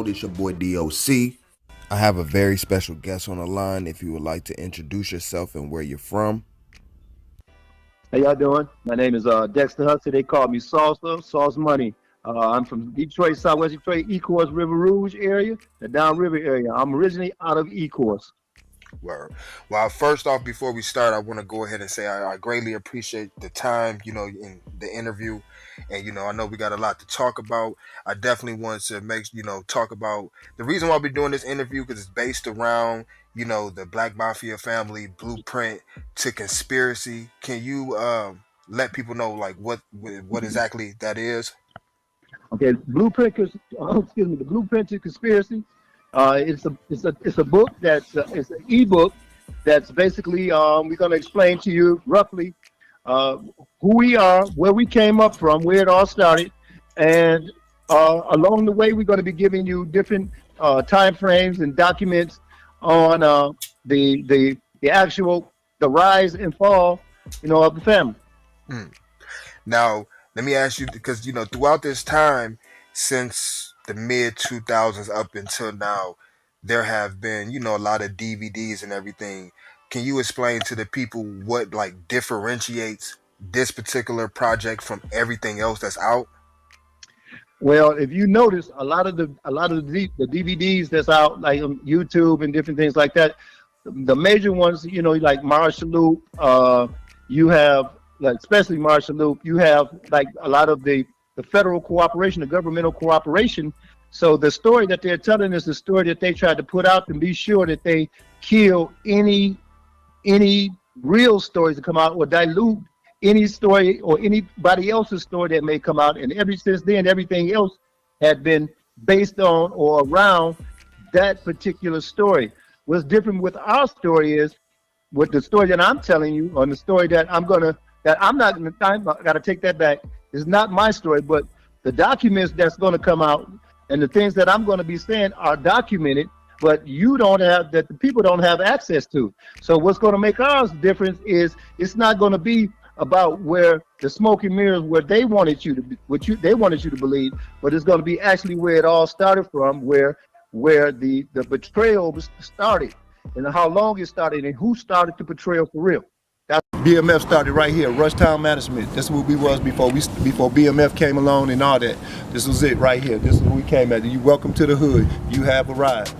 Untold. It's your boy DOC. I have a very special guest on the line. If you would like to introduce yourself and where you're from. How y'all doing? My name is Dexter Hussey. They call me Sauce Money. I'm from Detroit, Southwest Detroit, Ecorse, River Rouge area, the downriver area. I'm originally out of Ecorse. Word. Well, first off, before we start, I want to go ahead and say I greatly appreciate the time, in the interview. And, I know we got a lot to talk about. I definitely want to talk about the reason why we're doing this interview, because it's based around, the Black Mafia Family blueprint to conspiracy. Can you let people know, like, what exactly that is? Okay, the Blueprint to Conspiracy. It's a book it's an ebook that's basically we're going to explain to you roughly who we are, where we came up from, where it all started, and along the way we're going to be giving you different time frames and documents on the rise and fall of the family. Now let me ask you, because throughout this time since the mid 2000s up until now, there have been a lot of DVDs and everything. Can you explain to the people what differentiates this particular project from everything else that's out? Well, if you notice, a lot of the DVDs that's out, like on YouTube and different things like that, the major ones, like Marshall Loop, you have, like, especially Marshall Loop, you have like a lot of the federal cooperation, the governmental cooperation. So the story that they're telling is the story that they tried to put out to be sure that they kill any real stories that come out, or dilute any story or anybody else's story that may come out. And since then, everything else had been based on or around that particular story. What's different with our story is, with the story that I'm telling you, on the story that I gotta take that back. It's not my story, but the documents that's going to come out and the things that I'm going to be saying are documented, but the people don't have access to. So what's going to make ours difference is it's not going to be about where the smoke and mirrors, where they wanted you to they wanted you to believe, but it's going to be actually where it all started from, where the betrayal started, and how long it started, and who started the betrayal for real. B.M.F started right here, RushTown Management. This is what we was before B.M.F came along and all that. This was it right here. This is where we came at. You welcome to the hood. You have arrived.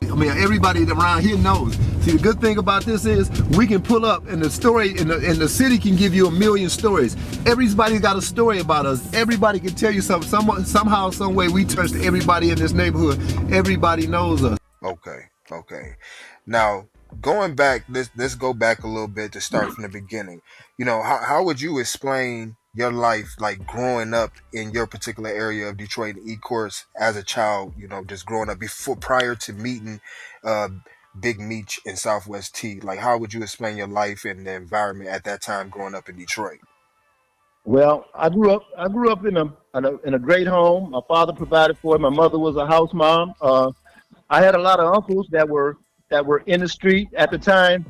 I mean, everybody around here knows. See, the good thing about this is we can pull up, and the story in the city can give you a million stories. Everybody's got a story about us. Everybody can tell you something. Somehow, some way, we touched everybody in this neighborhood. Everybody knows us. Okay. Now, going back, let's go back a little bit to start from the beginning. How would you explain your life, like growing up in your particular area of Detroit, Ecorse, as a child? Just growing up prior to meeting Big Meech and Southwest T. Like, how would you explain your life and the environment at that time growing up in Detroit? Well, I grew up in a great home. My father provided for it. My mother was a house mom. I had a lot of uncles that were in the street at the time.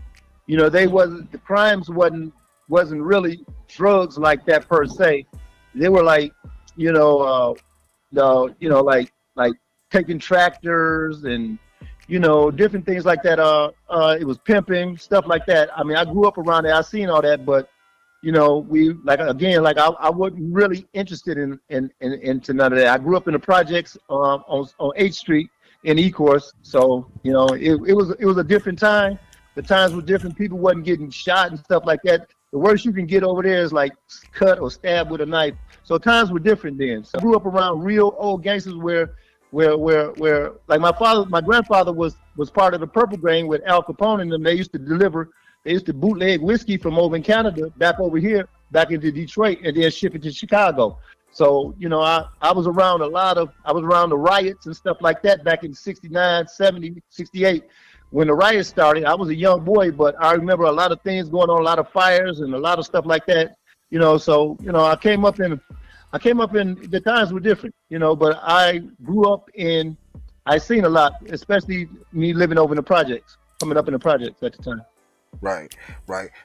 The crimes wasn't really drugs like that per se. They were like, like taking tractors and different things like that. It was pimping, stuff like that. I mean, I grew up around there. I seen all that, but I wasn't really interested into none of that. I grew up in the projects on 8th Street in Ecorse, so it was a different time. The times were different. People wasn't getting shot and stuff like that. The worst you can get over there is like cut or stabbed with a knife. So times were different then. So I grew up around real old gangsters where like my grandfather was part of the Purple Gang with Al Capone, and them. They used to bootleg whiskey from over in Canada back over here, back into Detroit, and then ship it to Chicago. So, I was around the riots and stuff like that back in 69, 70, 68. When the riots started, I was a young boy, but I remember a lot of things going on, a lot of fires and a lot of stuff like that. I came up in the times were different, but I seen a lot, especially me living over in the projects, coming up in the projects at the time. Right.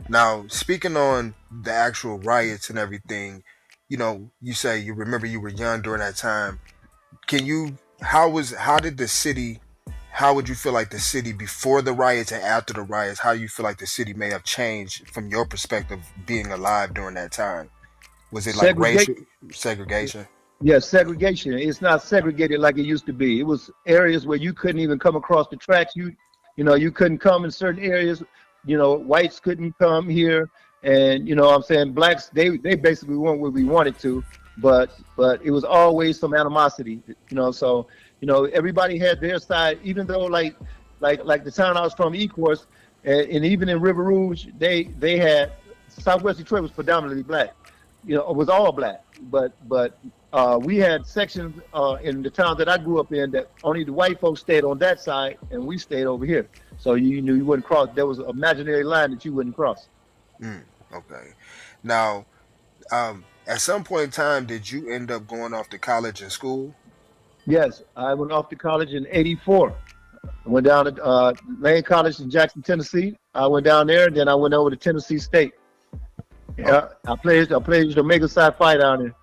Now, speaking on the actual riots and everything, you say you remember you were young during that time. can you, how did the city, how would you feel like the city before the riots and after the riots, how do you feel like the city may have changed from your perspective being alive during that time? Was it like Segregate. racial segregation? Yeah, segregation. It's not segregated like it used to be. It was areas where you couldn't even come across the tracks. You couldn't come in certain areas. Whites couldn't come here, and what I'm saying, blacks, they basically went where we wanted to, but it was always some animosity. So everybody had their side, even though like the town I was from, Ecorse, and even in River Rouge, they had Southwest Detroit was predominantly black. It was all black, but we had sections in the town that I grew up in that only the white folks stayed on that side, and we stayed over here. So you knew you wouldn't cross. There was an imaginary line that you wouldn't cross. Okay. Now, at some point in time, did you end up going off to college and school? Yes, I went off to college in '84. I went down to Lane College in Jackson, Tennessee. I went down there, and then I went over to Tennessee State. Yeah, I played Omega Psi Phi down there.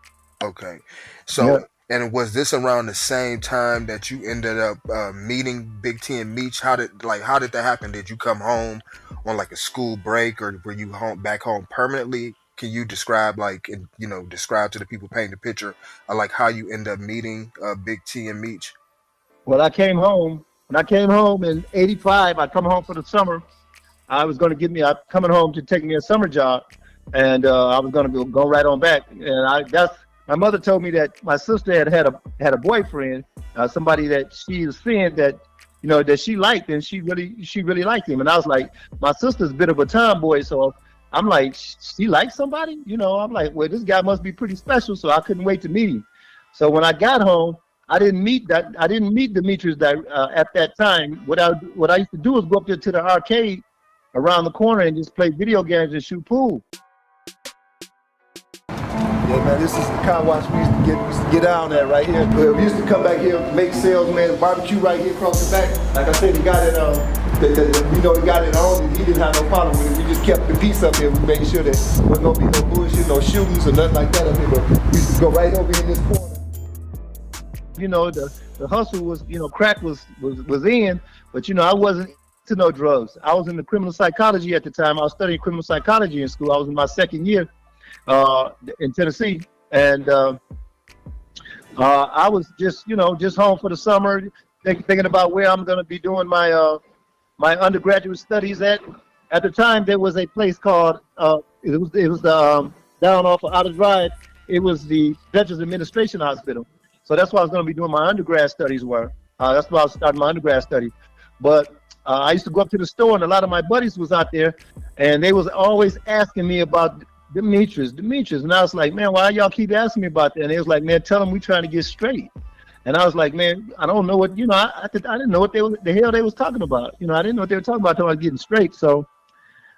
Okay. So, and was this around the same time that you ended up meeting Big T and Meech? How did that happen? Did you come home on like a school break, or were you back home permanently? Can you describe describe to the people painting the picture of like how you end up meeting Big T and Meech? Well, I came home. When I came home in '85, I come home for the summer. I was going to I'm coming home to take me a summer job, and I was going to go right on back. And my mother told me that my sister had a boyfriend, somebody that she was seeing that that she liked, and she really liked him. And I was like, my sister's a bit of a tomboy, so I'm like, she likes somebody, I'm like, well, this guy must be pretty special, so I couldn't wait to meet him. So when I got home, I didn't meet Demetrius at that time. What I used to do was go up there to the arcade around the corner and just play video games and shoot pool. Yeah, man, this is the car wash we used to get down at right here. We used to come back here, make sales, man, barbecue right here across the back. Like I said, the guy that the guy that owned it, he didn't have no problem with it. We just kept the peace up here. We made sure that there wasn't gonna be no bullshit, no shootings or nothing like that up here. But we used to go right over in this corner. The hustle was, crack was in, but I wasn't into no drugs. I was in the criminal psychology at the time. I was studying criminal psychology in school. I was in my second year in Tennessee, and I was just home for the summer, thinking about where I'm going to be doing my my undergraduate studies at. At the time, there was a place called it was down off of Outer Drive. It was the Veterans Administration Hospital. So that's why I was going to be doing my undergrad studies were. That's why I was starting my undergrad studies. But I used to go up to the store, and a lot of my buddies was out there, and they was always asking me about Demetrius. And I was like, man, why y'all keep asking me about that? And they was like, man, tell them we trying to get straight. And I was like, man, I don't know what, I didn't know what the hell they was talking about. I didn't know what they were talking about getting straight. So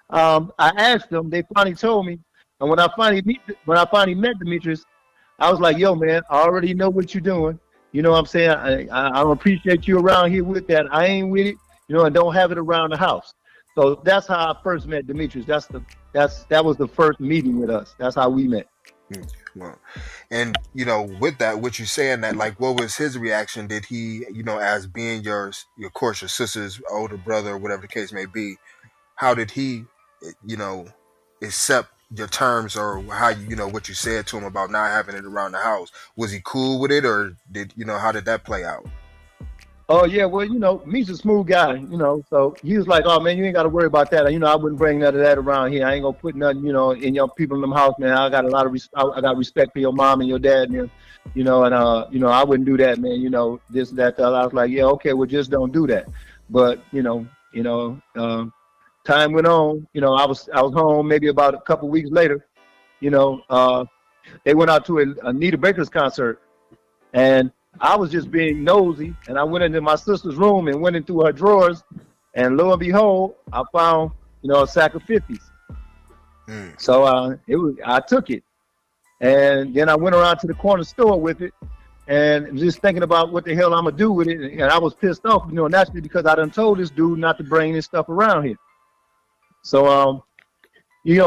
I asked them, they finally told me. And when I finally met Demetrius, I was like, yo, man, I already know what you're doing. You know what I'm saying? I appreciate you around here with that. I ain't with it, and don't have it around the house. So that's how I first met Demetrius. That was the first meeting with us. That's how we met. Well, and with that, what you saying that, like, what was his reaction? Did he, as being your sister's older brother, or whatever the case may be, how did he, accept your terms, or how what you said to him about not having it around the house? Was he cool with it, or did how did that play out? Oh yeah, well Meech's a smooth guy, so he was like, oh man, you ain't got to worry about that. I wouldn't bring none of that around here. I ain't gonna put nothing in your people in them house, man. I got a lot of I got respect for your mom and your dad, and I wouldn't do that, man. This that the other. I was like, yeah, okay, well just don't do that. But time went on. I was home maybe about a couple weeks later. They went out to a Anita Baker's concert, and I was just being nosy, and I went into my sister's room and went into her drawers, and lo and behold, I found a sack of 50s. So I took it, and then I went around to the corner store with it, and just thinking about what the hell I'm gonna do with it, and I was pissed off, naturally, because I done told this dude not to bring this stuff around here. So,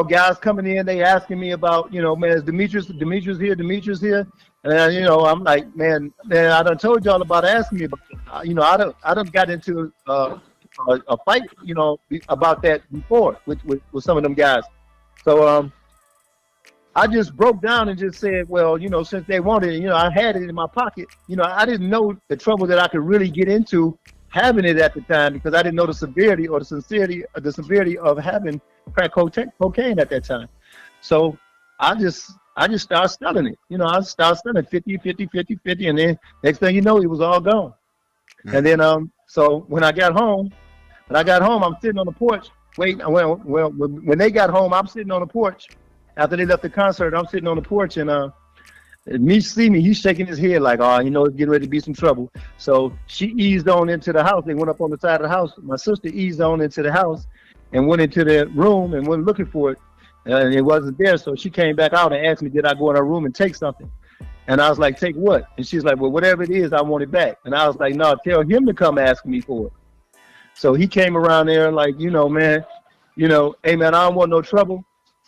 guys coming in, they asking me about, man, is Demetrius here, Demetrius here? And, I'm like, man, I done told y'all about asking me about, I done got into a fight, about that before with some of them guys. So, I just broke down and just said, well, since they wanted it, I had it in my pocket. I didn't know the trouble that I could really get into having it at the time, because I didn't know the severity or the severity of having crack cocaine at that time. So I just started selling it. I started selling 50, 50, 50, 50, and then next thing you know, it was all gone. Mm-hmm. And then so when I got home, I'm sitting on the porch. When they got home, I'm sitting on the porch. After they left the concert, I'm sitting on the porch, and Meech see me, he's shaking his head like, oh, it's getting ready to be some trouble. So she eased on into the house. They went up on the side of the house. My sister eased on into the house and went into the room and went looking for it. And it wasn't there. So she came back out and asked me, did I go in her room and take something? And I was like, take what? And she's like, well, whatever it is, I want it back. And I was like, no, tell him to come ask me for it. So he came around there like, man, hey, man, I don't want no trouble.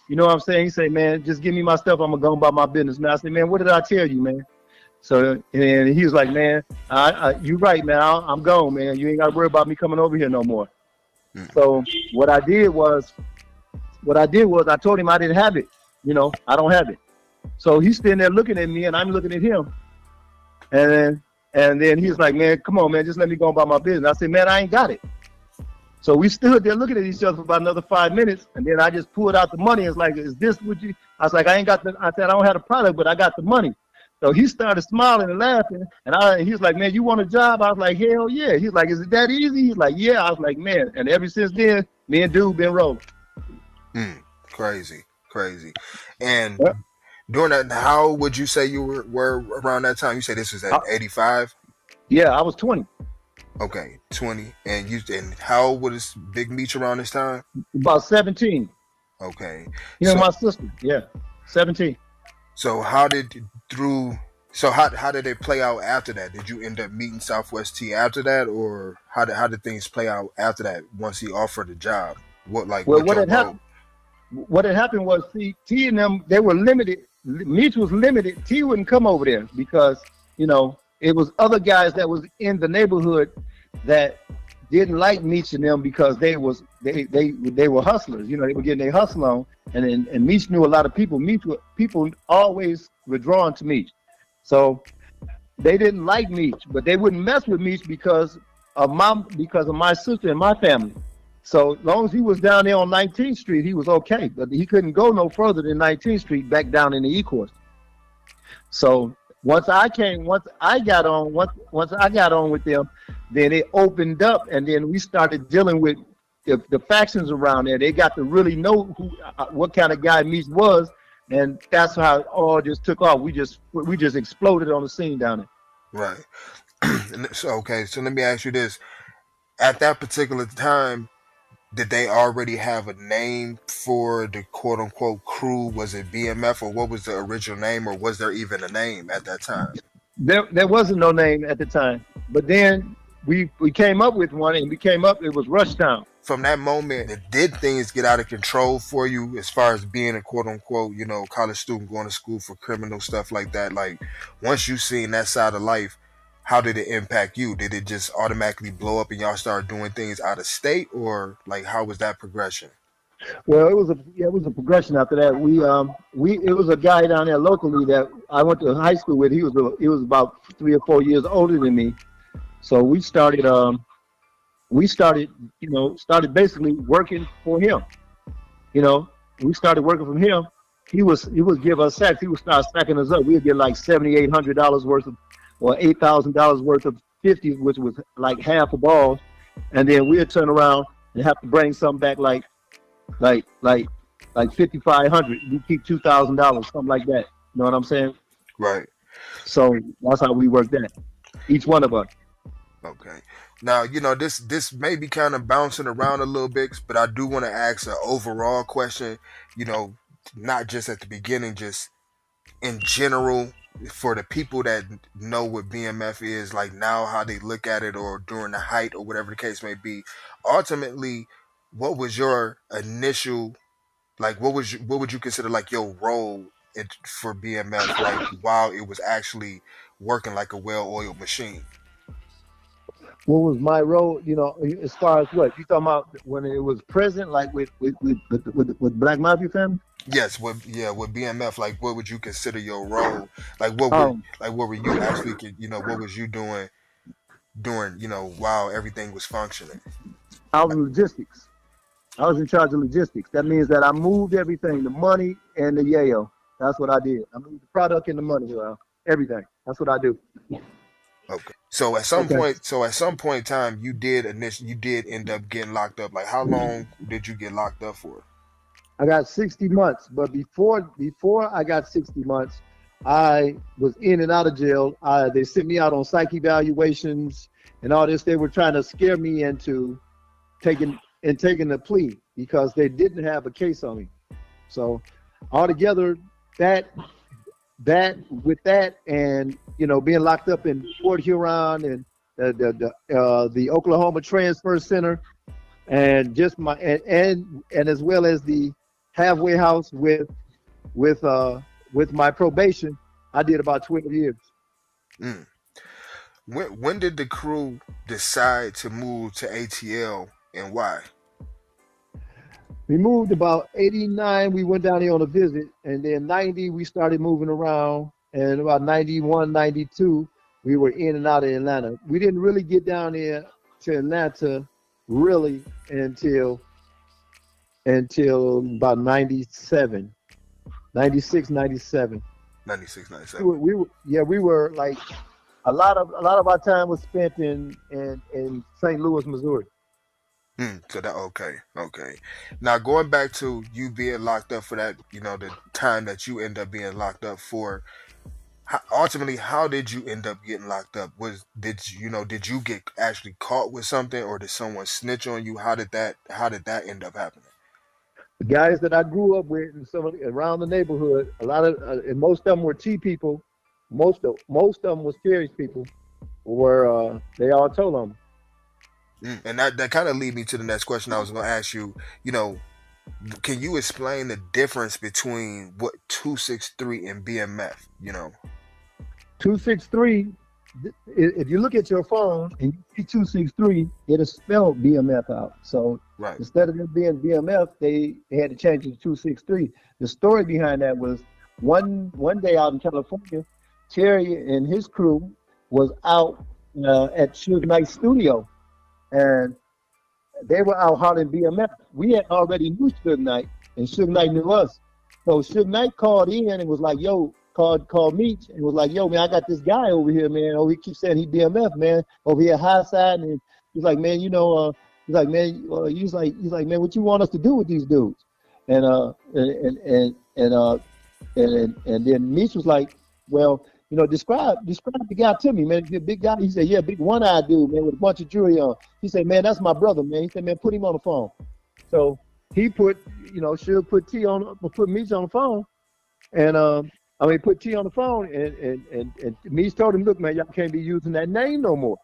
You know what I'm saying? He said, man, just give me my stuff. I'm going to go about my business. Man, I said, man, what did I tell you, man? So, and he was like, man, you right, man. I'm gone, man. You ain't got to worry about me coming over here no more. So what I did was I told him I didn't have it. I don't have it. So he's standing there looking at me, and I'm looking at him. And then he's like, man, come on, man, just let me go about my business. I said, man, I ain't got it. So we stood there looking at each other for about another 5 minutes, and then I just pulled out the money. It's like, is this what you? I was like, I said, I don't have the product, but I got the money. So he started smiling and laughing, and he was like, man, you want a job? I was like, hell yeah. He's like, is it that easy? He's like, yeah. I was like, man. And ever since then, me and dude been rolling. Crazy. And during that, how would you say you were around that time? You said this was at 85? Yeah, I was 20. Okay, 20. And how old was Big Meech around this time? About 17. Okay. My sister, 17. So how did it play out after that? Did you end up meeting Southwest T after that, or how did things play out after that once he offered a job? What had happened? What had happened was, see, T and them, they were limited. Meech was limited. T wouldn't come over there because, it was other guys that was in the neighborhood that didn't like Meech and them because they were hustlers. They were getting their hustle on, and Meech knew a lot of people. People always were drawn to Meech, so they didn't like Meech, but they wouldn't mess with Meech because of my sister and my family. So long as he was down there on 19th Street, he was okay, but he couldn't go no further than 19th Street back down in the Ecorse. So once I got on with them, then it opened up, and then we started dealing with the factions around there. They got to really know what kind of guy Meech was, and that's how it all just took off. We just exploded on the scene down there. Right. So let me ask you this: at that particular time, did they already have a name for the quote unquote crew? Was it B.M.F, or what was the original name, or was there even a name at that time? There wasn't no name at the time, but then we came up with one, and it was RushTown. From that moment, did things get out of control for you as far as being a quote unquote, college student going to school for criminal stuff like that? Like, once you seen that side of life, how did it impact you? Did it just automatically blow up and y'all start doing things out of state, or like how was that progression? Well, it was a progression after that. It was a guy down there locally that I went to high school with. He was about 3 or 4 years older than me. So we started started basically working for him. We started working for him. He would give us sacks. He would start stacking us up. We'd get like $7,800 worth of, or $8,000 worth of 50s, which was like half a ball, and then we'd turn around and have to bring something back like $5,500. We keep $2,000, something like that. You know what I'm saying? Right. So that's how we worked that. Each one of us. Okay. Now, this may be kind of bouncing around a little bit, but I do want to ask an overall question, not just at the beginning, just in general, for the people that know what BMF is, like now how they look at it, or during the height, or whatever the case may be. Ultimately, what was your initial Like, what would you consider like your role for BMF, like while it was actually working like a well-oiled machine? What was my role? You know, as far as what you talking about when it was present, like with Black Mafia Family. Yes, with BMF, like what would you consider your role? Like Um, what were you actually, what was you doing during, while everything was functioning? I was logistics. I was in charge of logistics. That means that I moved everything, the money and the yayo. That's what I did. I moved the product and the money, everything. That's what I do. Okay. So Okay. at some point in time, you did end up getting locked up. Like, how long did you get locked up for? I got 60 months, but before I got 60 months, I was in and out of jail. They sent me out on psych evaluations and all this. They were trying to scare me into taking the plea because they didn't have a case on me. So altogether, that with that and being locked up in Fort Huron and the Oklahoma Transfer Center and just my and as well as the halfway house with my probation, I did about 12 years. Mm. When did the crew decide to move to ATL, and why? We moved about 89. We went down there on a visit, and then 90 we started moving around, and about 91, 92 we were in and out of Atlanta. We didn't really get down there to Atlanta really until about 97, 96, 97. 96, 97. We were like a lot of our time was spent in St. Louis, Missouri. So that okay. Now going back to you being locked up for that, the time that you end up being locked up for. Ultimately, how did you end up getting locked up? Did you get actually caught with something, or did someone snitch on you? How did that end up happening? The guys that I grew up with and some around the neighborhood, a lot of and most of them were T people. Most of them was Terry's people. Were they all told on me. And that kind of lead me to the next question I was going to ask you. Can you explain the difference between what 263 and BMF? 263. If you look at your phone and you see 263, it'll spell BMF out. So right. Instead of it being BMF, they had to change it to 263. The story behind that was one day out in California, Terry and his crew was out at Suge Knight's studio, and they were out hollering BMF. We had already knew Suge Knight, and Suge Knight knew us. So Suge Knight called in and was like, "Yo," called Meech and was like, "Yo, man, I got this guy over here, man. Oh, he keeps saying he BMF, man, over here high side." And he's like, "Man, he's like, man, he's like, man, what you want us to do with these dudes?" And then Meech was like, "Well, describe the guy to me, man. The big guy." He said, "Yeah, big one-eyed dude, man, with a bunch of jewelry on." He said, "Man, that's my brother, man." He said, "Man, put him on the phone." So he put Meech on the phone, and put T on the phone, and Meech told him, "Look, man, y'all can't be using that name no more.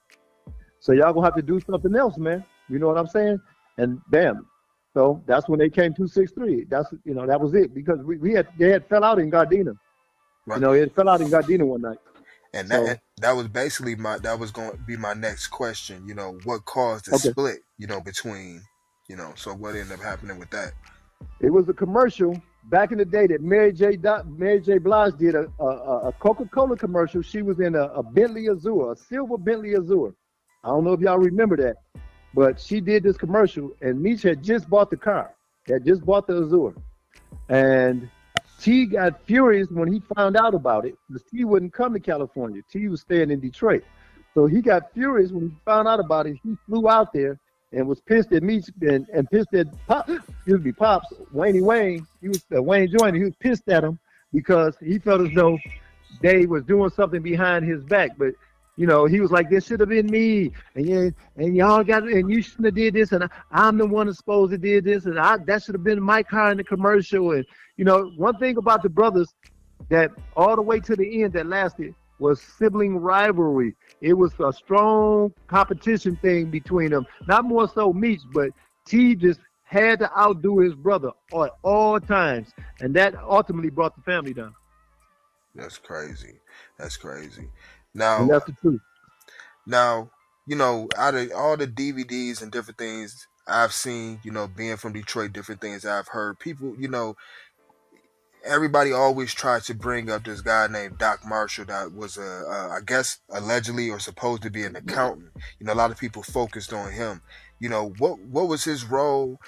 So y'all gonna have to do something else, man. You know what I'm saying?" And bam. So that's when they came 263. That's that was it, because they had fell out in Gardena. Right. It fell out in Gardena one night. And that was basically that was going to be my next question. What caused the split? Between so what ended up happening with that? It was a commercial back in the day that Mary J. Blige did a Coca-Cola commercial. She was in a Bentley Azure, a silver Bentley Azure. I don't know if y'all remember that, but she did this commercial, and Meech had just bought the car, had just bought the Azure, and T got furious when he found out about it, because T wouldn't come to California. T was staying in Detroit. So he got furious when he found out about it. He flew out there and was pissed at Meech and pissed at Pops, Wayne. He was Wayne Joyner. He was pissed at him because he felt as though they was doing something behind his back. But he was like, "This should have been me, and y'all and you shouldn't have did this, and I'm the one that's supposed to did this, and that should have been my car in the commercial." And one thing about the brothers that all the way to the end that lasted was sibling rivalry. It was a strong competition thing between them. Not more so Meech, but T just had to outdo his brother at all times, and that ultimately brought the family down. That's crazy. That's crazy. And Now, that's the truth. now, out of all the DVDs and different things I've seen, being from Detroit, different things I've heard, people, everybody always tries to bring up this guy named Doc Marshall that was I guess allegedly or supposed to be an accountant. A lot of people focused on him. What was his role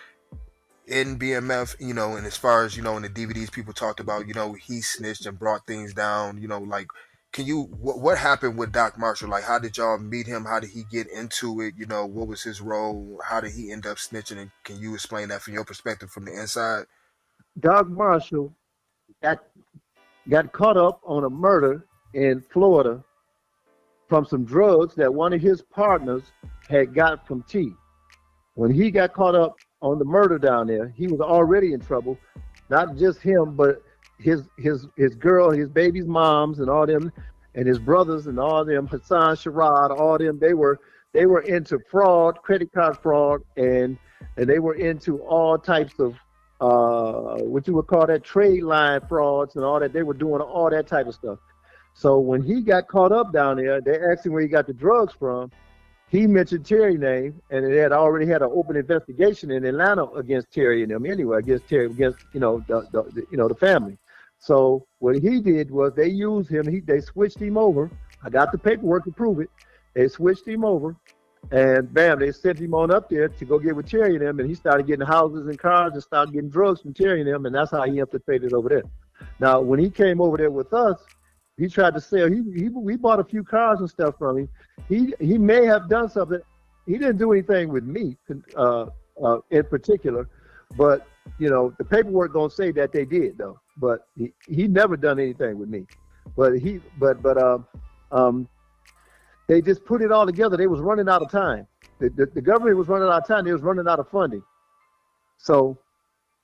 in BMF? And as far as in the DVDs, people talked about he snitched and brought things down. Like, can you what happened with Doc Marshall? Like, how did y'all meet him? How did he get into it? What was his role? How did he end up snitching? And can you explain that from your perspective from the inside? Doc Marshall got got caught up on a murder in Florida from some drugs that one of his partners had got from T. When he got caught up on the murder down there, he was already in trouble. Not just him, but his girl, his baby's moms, and all them, and his brothers, and all them, Hassan Sharad, all them. They were into fraud, credit card fraud, and they were into all types of what you would call that trade line frauds and all that. They were doing all that type of stuff. So when he got caught up down there, they asked him where he got the drugs from. He mentioned Terry's name, and they had already had an open investigation in Atlanta against Terry and them anyway, against the family. So what he did was they used him. They switched him over. I got the paperwork to prove it. They switched him over, and bam, they sent him on up there to go get with Terry and them, and he started getting houses and cars and started getting drugs from Terry and them, and that's how he infiltrated over there. Now, when he came over there with us, he tried to sell. We bought a few cars and stuff from him. He may have done something. He didn't do anything with me in particular, but the paperwork don't say that they did though. But he never done anything with me. But they just put it all together. They was running out of time. The government was running out of time. They was running out of funding. So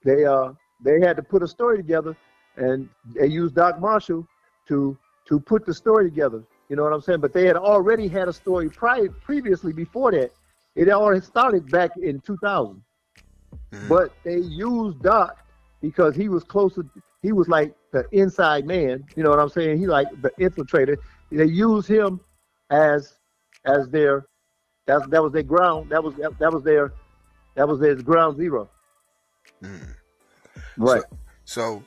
they had to put a story together, and they used Doc Marshall to put the story together. You know what I'm saying? But they had already had a story previously before that. It already started back in 2000. Mm-hmm. But they used Doc because he was closer. He was like the inside man. You know what I'm saying? He like the infiltrator. They used him as their that was their ground. That was their ground zero. Mm. Right. So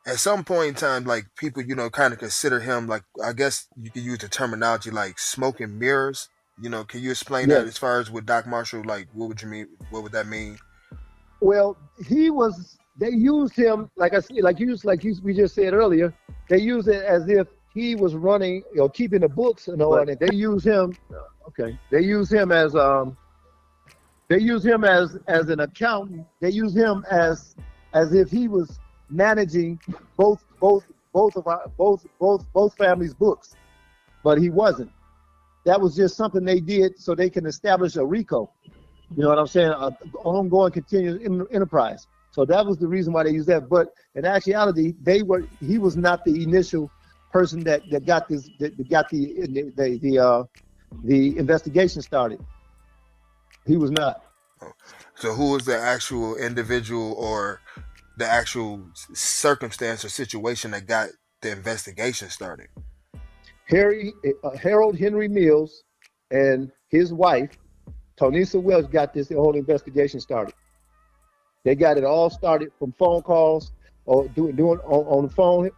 at some point in time, like people, kind of consider him like, I guess you could use the terminology like smoke and mirrors. Can you explain that as far as with Doc Marshall? Like, what would you mean? What would that mean? Well, they used him we just said earlier. They used it as if he was running, keeping the books and all that. They use him. Okay. They use him as an accountant. They use him as if he was managing both families' books, but he wasn't. That was just something they did so they can establish a RICO. You know what I'm saying? An ongoing continuous enterprise. So that was the reason why they used that. But in actuality, he was not the initial person that got this the investigation started. He was not. So who was the actual individual or the actual circumstance or situation that got the investigation started? Harold Henry Mills and his wife, Tonisa Welch, got the whole investigation started. They got it all started from phone calls or doing on the phone,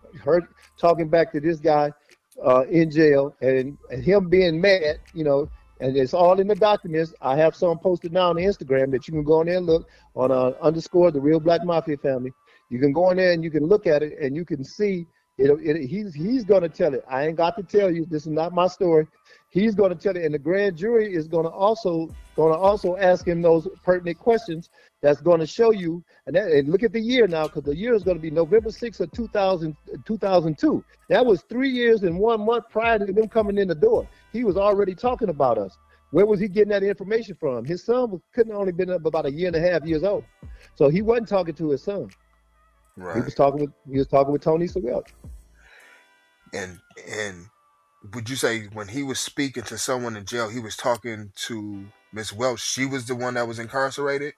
talking back to this guy in jail and him being mad, and it's all in the documents. I have some posted now on the Instagram that you can go in there and look on _ the Real Black Mafia Family. You can go in there and you can look at it and you can see he's going to tell it. I ain't got to tell you. This is not my story. He's going to tell it, and the grand jury is going to also ask him those pertinent questions. That's going to show you, and look at the year now, because the year is going to be November 6th of 2002. That was 3 years and 1 month prior to them coming in the door. He was already talking about us. Where was he getting that information from? His son couldn't only been up about 1.5 years old, so he wasn't talking to his son. Right. He was talking with Tony Sewell. And would you say when he was speaking to someone in jail, he was talking to Miss Welch, she was the one that was incarcerated.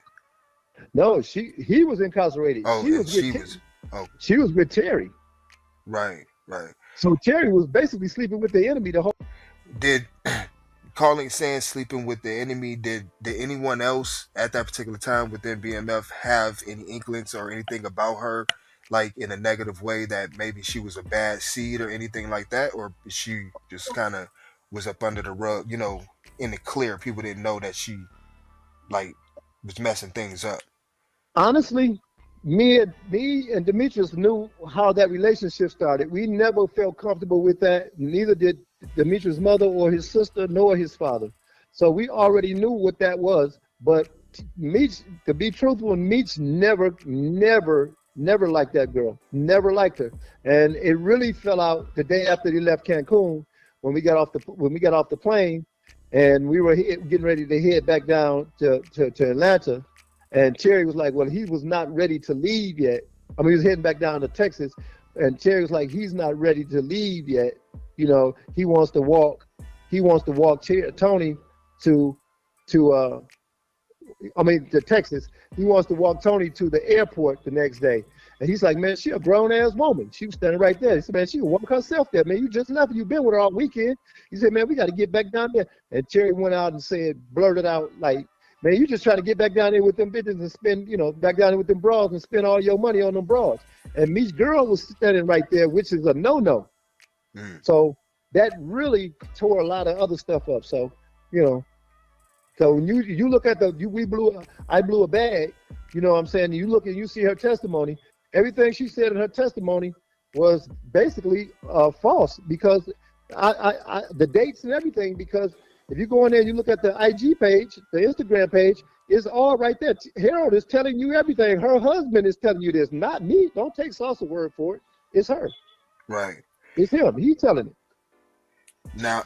No, he was incarcerated. Oh, and she was. Oh, She was with Terry. right, right. So Terry was basically sleeping with the enemy the whole. Did calling saying sleeping with the enemy? Did anyone else at that particular time within BMF have any inklings or anything about her, like in a negative way that maybe she was a bad seed or anything like that, or she just kind of was up under the rug, in the clear? People didn't know that she like was messing things up. Honestly, me and Demetrius knew how that relationship started. We never felt comfortable with that. Neither did Demetrius' mother or his sister nor his father. So we already knew what that was. But Meech, to be truthful, Meech never liked that girl. Never liked her. And it really fell out the day after they left Cancun when we got off the plane, and we were getting ready to head back down to Atlanta. And Terry was like, well, he was not ready to leave yet. I mean, he was heading back down to Texas. And Terry was like, he's not ready to leave yet. He wants to walk Tony to Texas. He wants to walk Tony to the airport the next day. And he's like, man, she a grown ass woman. She was standing right there. He said, man, she can walk herself there, man. You just left. You've been with her all weekend. He said, man, we got to get back down there. And Terry went out and blurted out like, man, you just trying to get back down there with them bitches and spend, back down there with them broads and spend all your money on them broads. And Meech's girl was standing right there, which is a no-no. So that really tore a lot of other stuff up. So, so when you look at I blew a bag, you know what I'm saying? You look and you see her testimony. Everything she said in her testimony was basically false, because the dates and everything, because if you go in there and you look at the IG page, the Instagram page, it's all right there. Harold is telling you everything. Her husband is telling you this, not me. Don't take Salsa word for it. It's her. Right. It's him. He's telling it. Now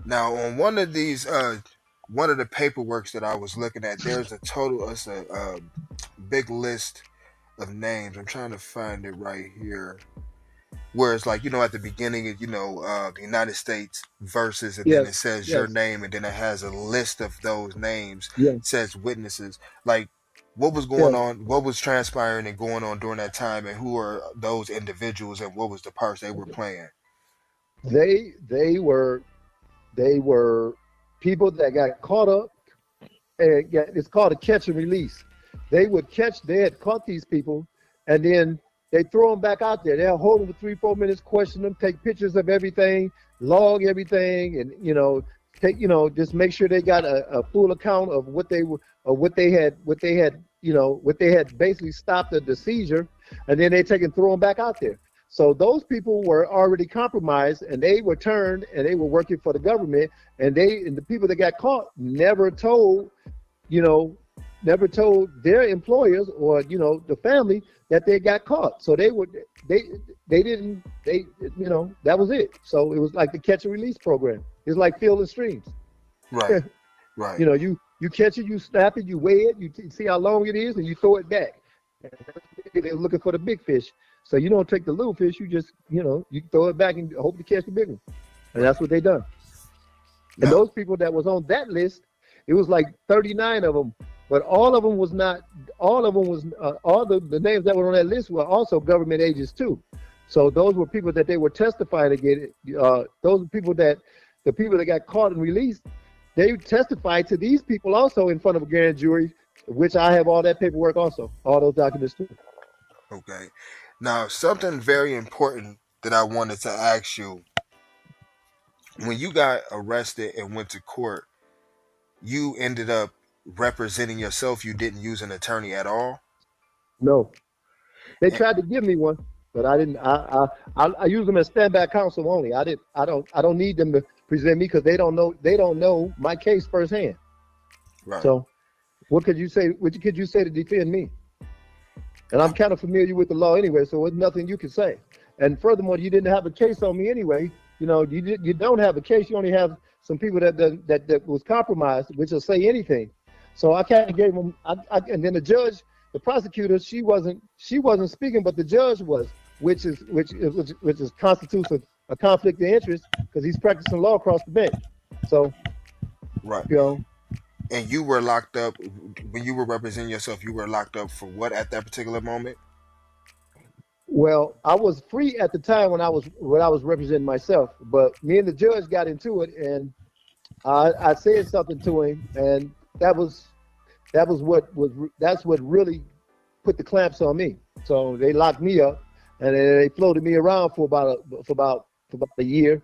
on one of these, one of the paperworks that I was looking at, there's a big list of names. I'm trying to find it right here. Where it's like, at the beginning, the United States versus, and then it says your name, and then it has a list of those names. It says witnesses. Like, what was going on? What was transpiring and going on during that time, and who are those individuals, and what was the parts they were playing? They were people that got caught up, and it's called a catch and release. They had caught these people, and then they throw them back out there. They'll hold them for 3-4 minutes, question them, take pictures of everything, log everything, and just make sure they got a full account of what they had basically stopped the seizure, and then they take and throw them back out there. So those people were already compromised, and they were turned, and they were working for the government, and the people that got caught never told their employers or the family that they got caught. So that was it. So it was like the catch and release program. It's like field and streams. Right. Right. You catch it, you snap it, you weigh it, you see how long it is, and you throw it back. They're looking for the big fish. So you don't take the little fish, you just, you throw it back and hope to catch the big one. And that's what they done. And those people that was on that list, it was like 39 of them. But all of them was not, all the names that were on that list were also government agents too. So those were people that they were testifying against. Those people the people that got caught and released, they testified to these people also in front of a grand jury, which I have all that paperwork also, all those documents too. Okay. Now, something very important that I wanted to ask you. When you got arrested and went to court, you ended up representing yourself. You didn't use an attorney at all? No. They tried to give me one, but I didn't. I use them as standby counsel only. I don't need them to present me because they don't know my case firsthand. Right. So what could you say? What could you say to defend me? And I'm kind of familiar with the law anyway, so there's nothing you can say. And furthermore, you didn't have a case on me anyway. You don't have a case. You only have some people that was compromised, which will say anything. So I kind of gave them. And then the judge, the prosecutor, she wasn't speaking, but the judge was, which constitutes a conflict of interest because he's practicing law across the bench. So, right. And you were locked up when you were representing yourself. You were locked up for what at that particular moment? Well, I was free at the time when I was representing myself, but me and the judge got into it, and I said something to him, and that's what really put the clamps on me. So they locked me up, and then they floated me around for about a year.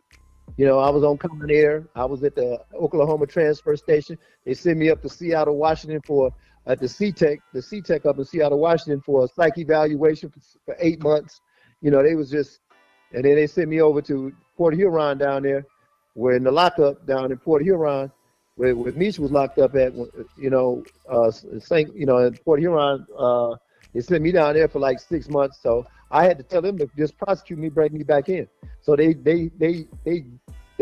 You know, I was on Common Air. I was at the Oklahoma transfer station. They sent me up to Seattle, Washington for at the C-Tech up in Seattle, Washington for a psych evaluation for 8 months. You know, they was just, and then they sent me over to Port Huron down there, where in the lockup down in Port Huron, where Meech was locked up at, you know, in Port Huron, they sent me down there for like 6 months. So I had to tell them to just prosecute me, bring me back in. So the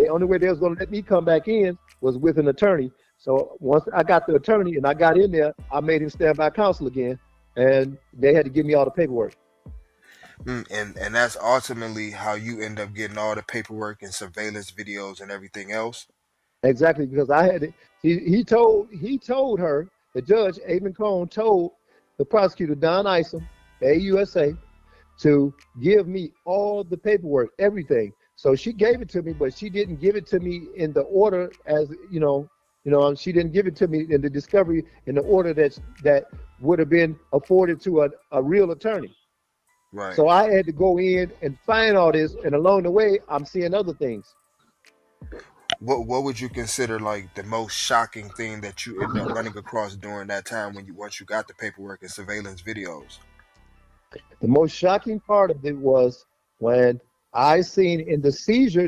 only way they was gonna let me come back in was with an attorney. So once I got the attorney and I got in there, I made him stand by counsel again, and they had to give me all the paperwork. And that's ultimately how you end up getting all the paperwork and surveillance videos and everything else. Exactly, because I had it. He told her, the judge, Aben Cohn, told the prosecutor, Don Isom, AUSA, to give me all the paperwork, everything. So she gave it to me, but she didn't give it to me in the order as, she didn't give it to me in the discovery in the order that would have been afforded to a real attorney. Right. So I had to go in and find all this, and along the way, I'm seeing other things. What would you consider like the most shocking thing that you ended up running across during that time when once you got the paperwork and surveillance videos? The most shocking part of it was when I seen in the seizure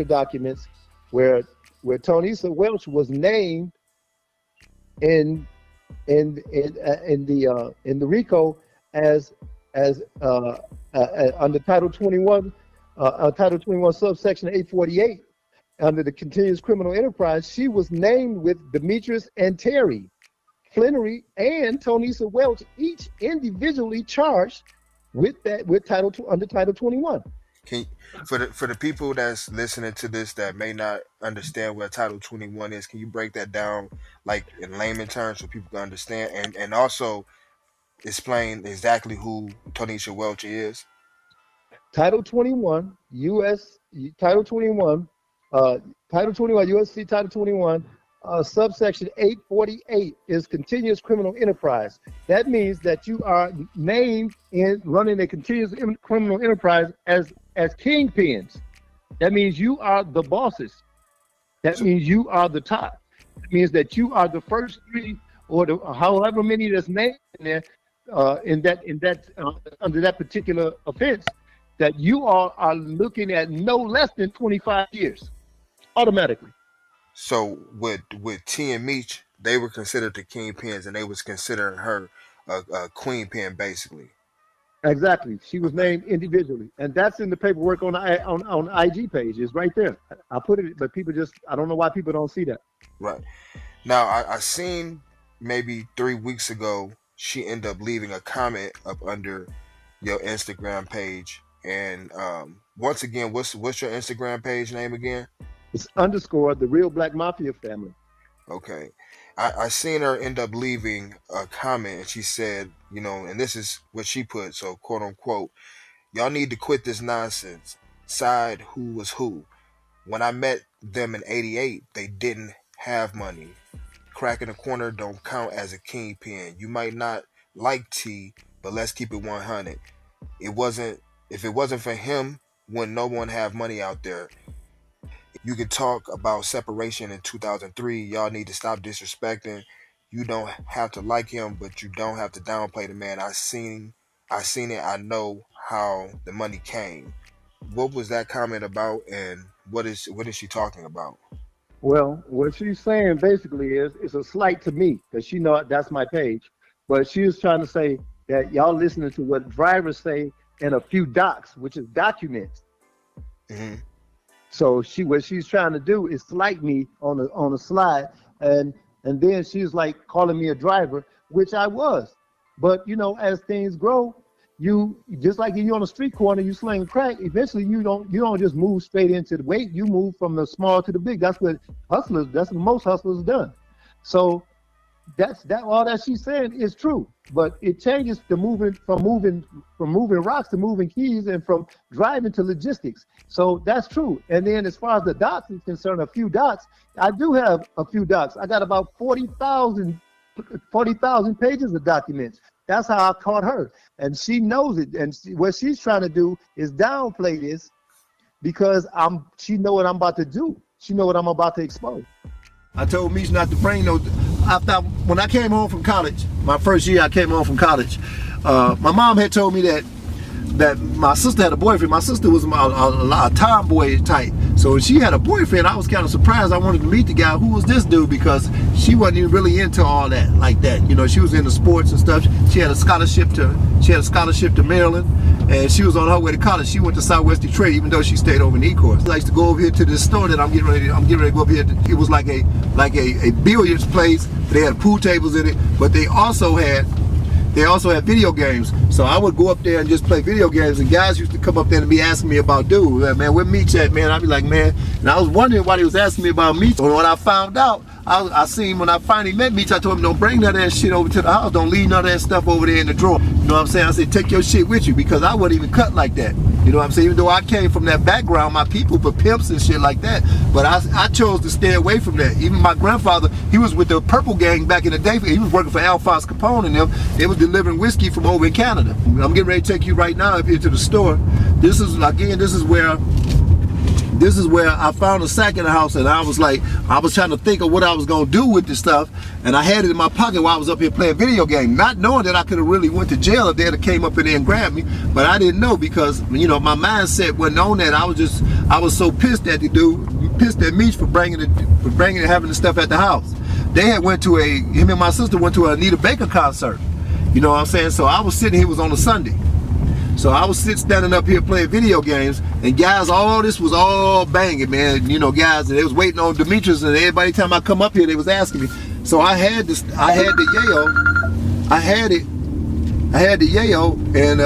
documents where Tonisa Welch was named in the RICO as under Title 21, Title 21 subsection 848 under the continuous criminal enterprise. She was named with Demetrius and Terry Flenory and Tonisa Welch, each individually charged with under Title 21. For the people that's listening to this that may not understand what Title 21 is, can you break that down like in layman terms so people can understand, and also explain exactly who Tonisa Welch is? Title 21, Title 21, USC Title 21, subsection 848 is continuous criminal enterprise. That means that you are named in running a continuous criminal enterprise as kingpins. That means you are the bosses. That means you are the top. It means that you are the first three, or however many that's named in there, under that particular offense, that you all are looking at no less than 25 years automatically. So with T and Meech, they were considered the kingpins, and they was considering her a queen pin basically. Exactly. She was named individually, and that's in the paperwork on the IG page. It's right there. I put it, but people I don't know why people don't see that. Right. Now I seen maybe 3 weeks ago she ended up leaving a comment up under your Instagram page, and once again, what's your Instagram page name again? It's _ the real Black Mafia Family. Okay. I seen her end up leaving a comment, and she said, and this is what she put, so quote unquote, y'all need to quit this nonsense. Side who was who. When I met them in 88, they didn't have money. Crack in the corner don't count as a kingpin. You might not like T, but let's keep it 100. If it wasn't for him, wouldn't no one have money out there. You could talk about separation in 2003. Y'all need to stop disrespecting. You don't have to like him, but you don't have to downplay the man. I seen it. I know how the money came. What was that comment about, and what is she talking about? Well, what she's saying basically is it's a slight to me, because she know that's my page, but she was trying to say that y'all listening to what drivers say in a few docs, which is documents. Mm-hmm. So what she's trying to do is slight me on a slide, and then she's like calling me a driver, which I was. But as things grow, you just like you on a street corner, you sling crack. Eventually, you don't just move straight into the weight. You move from the small to the big. That's what most hustlers done. So that's all that she's saying is true, but it changes to moving rocks to moving keys and from driving to logistics. So that's true. And then as far as the docs is concerned, a few docs, I do have a few docs. I got about 40,000 pages of documents. That's how I caught her, and she knows it. And what she's trying to do is downplay this because she know what I'm about to do. She know what I'm about to expose. I told Meech not to bring no. When I came home from college, my first year I came home from college, my mom had told me that my sister had a boyfriend. My sister was a tomboy type. So when she had a boyfriend, I was kind of surprised. I wanted to meet the guy. Who was this dude? Because she wasn't even really into all that like that. You know, she was into sports and stuff. She had a scholarship to Maryland, and she was on her way to college. She went to Southwest Detriot, even though she stayed over in Ecorse. She likes to go over here to this store that I'm getting ready to go over here. It was like a billiards place. They had pool tables in it, but they also had video games. So I would go up there and just play video games, and guys used to come up there and be asking me about dude, like, man, where Meech at, man? I'd be like, man, and I was wondering why they was asking me about Meech. When I found out, I seen when I finally met Meech, I told him, don't bring none of that shit over to the house. Don't leave none of that stuff over there in the drawer. You know what I'm saying? I said, take your shit with you, because I wasn't even cut like that. You know what I'm saying? Even though I came from that background, my people were pimps and shit like that. But I chose to stay away from that. Even my grandfather, he was with the Purple Gang back in the day. He was working for Alphonse Capone and them. They was delivering whiskey from over in Canada. I'm getting ready to take you right now up here to the store. This is where I found a sack in the house, and I was trying to think of what I was gonna do with this stuff, and I had it in my pocket while I was up here playing video game, not knowing that I could have really went to jail if they had came up in there and grabbed me. But I didn't know, because you know my mindset wasn't on that. I was so pissed at the dude, pissed at Meech for bringing and having the stuff at the house. They had him and my sister went to a Anita Baker concert. You know what I'm saying? So I was sitting here, it was on a Sunday. So I was standing up here playing video games, and guys, all this was all banging, man. You know, guys, and they was waiting on Demetrius, and every time I come up here, they was asking me. So I had the yayo, and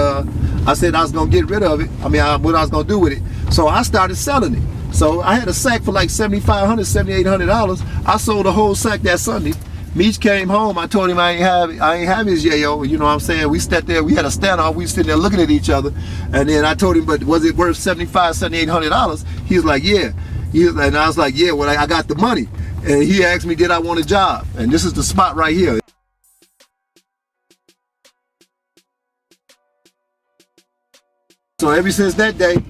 I said I was gonna get rid of it. What I was gonna do with it. So I started selling it. So I had a sack for like $7,500, $7,800. I sold the whole sack that Sunday. Meech came home. I told him I ain't have his yayo. You know what I'm saying? We sat there. We had a standoff. We was sitting there looking at each other. And then I told him, but was it worth $7,500, $7,800? He was like, yeah. And I was like, yeah. Well, I got the money. And he asked me, did I want a job? And this is the spot right here. So ever since that day,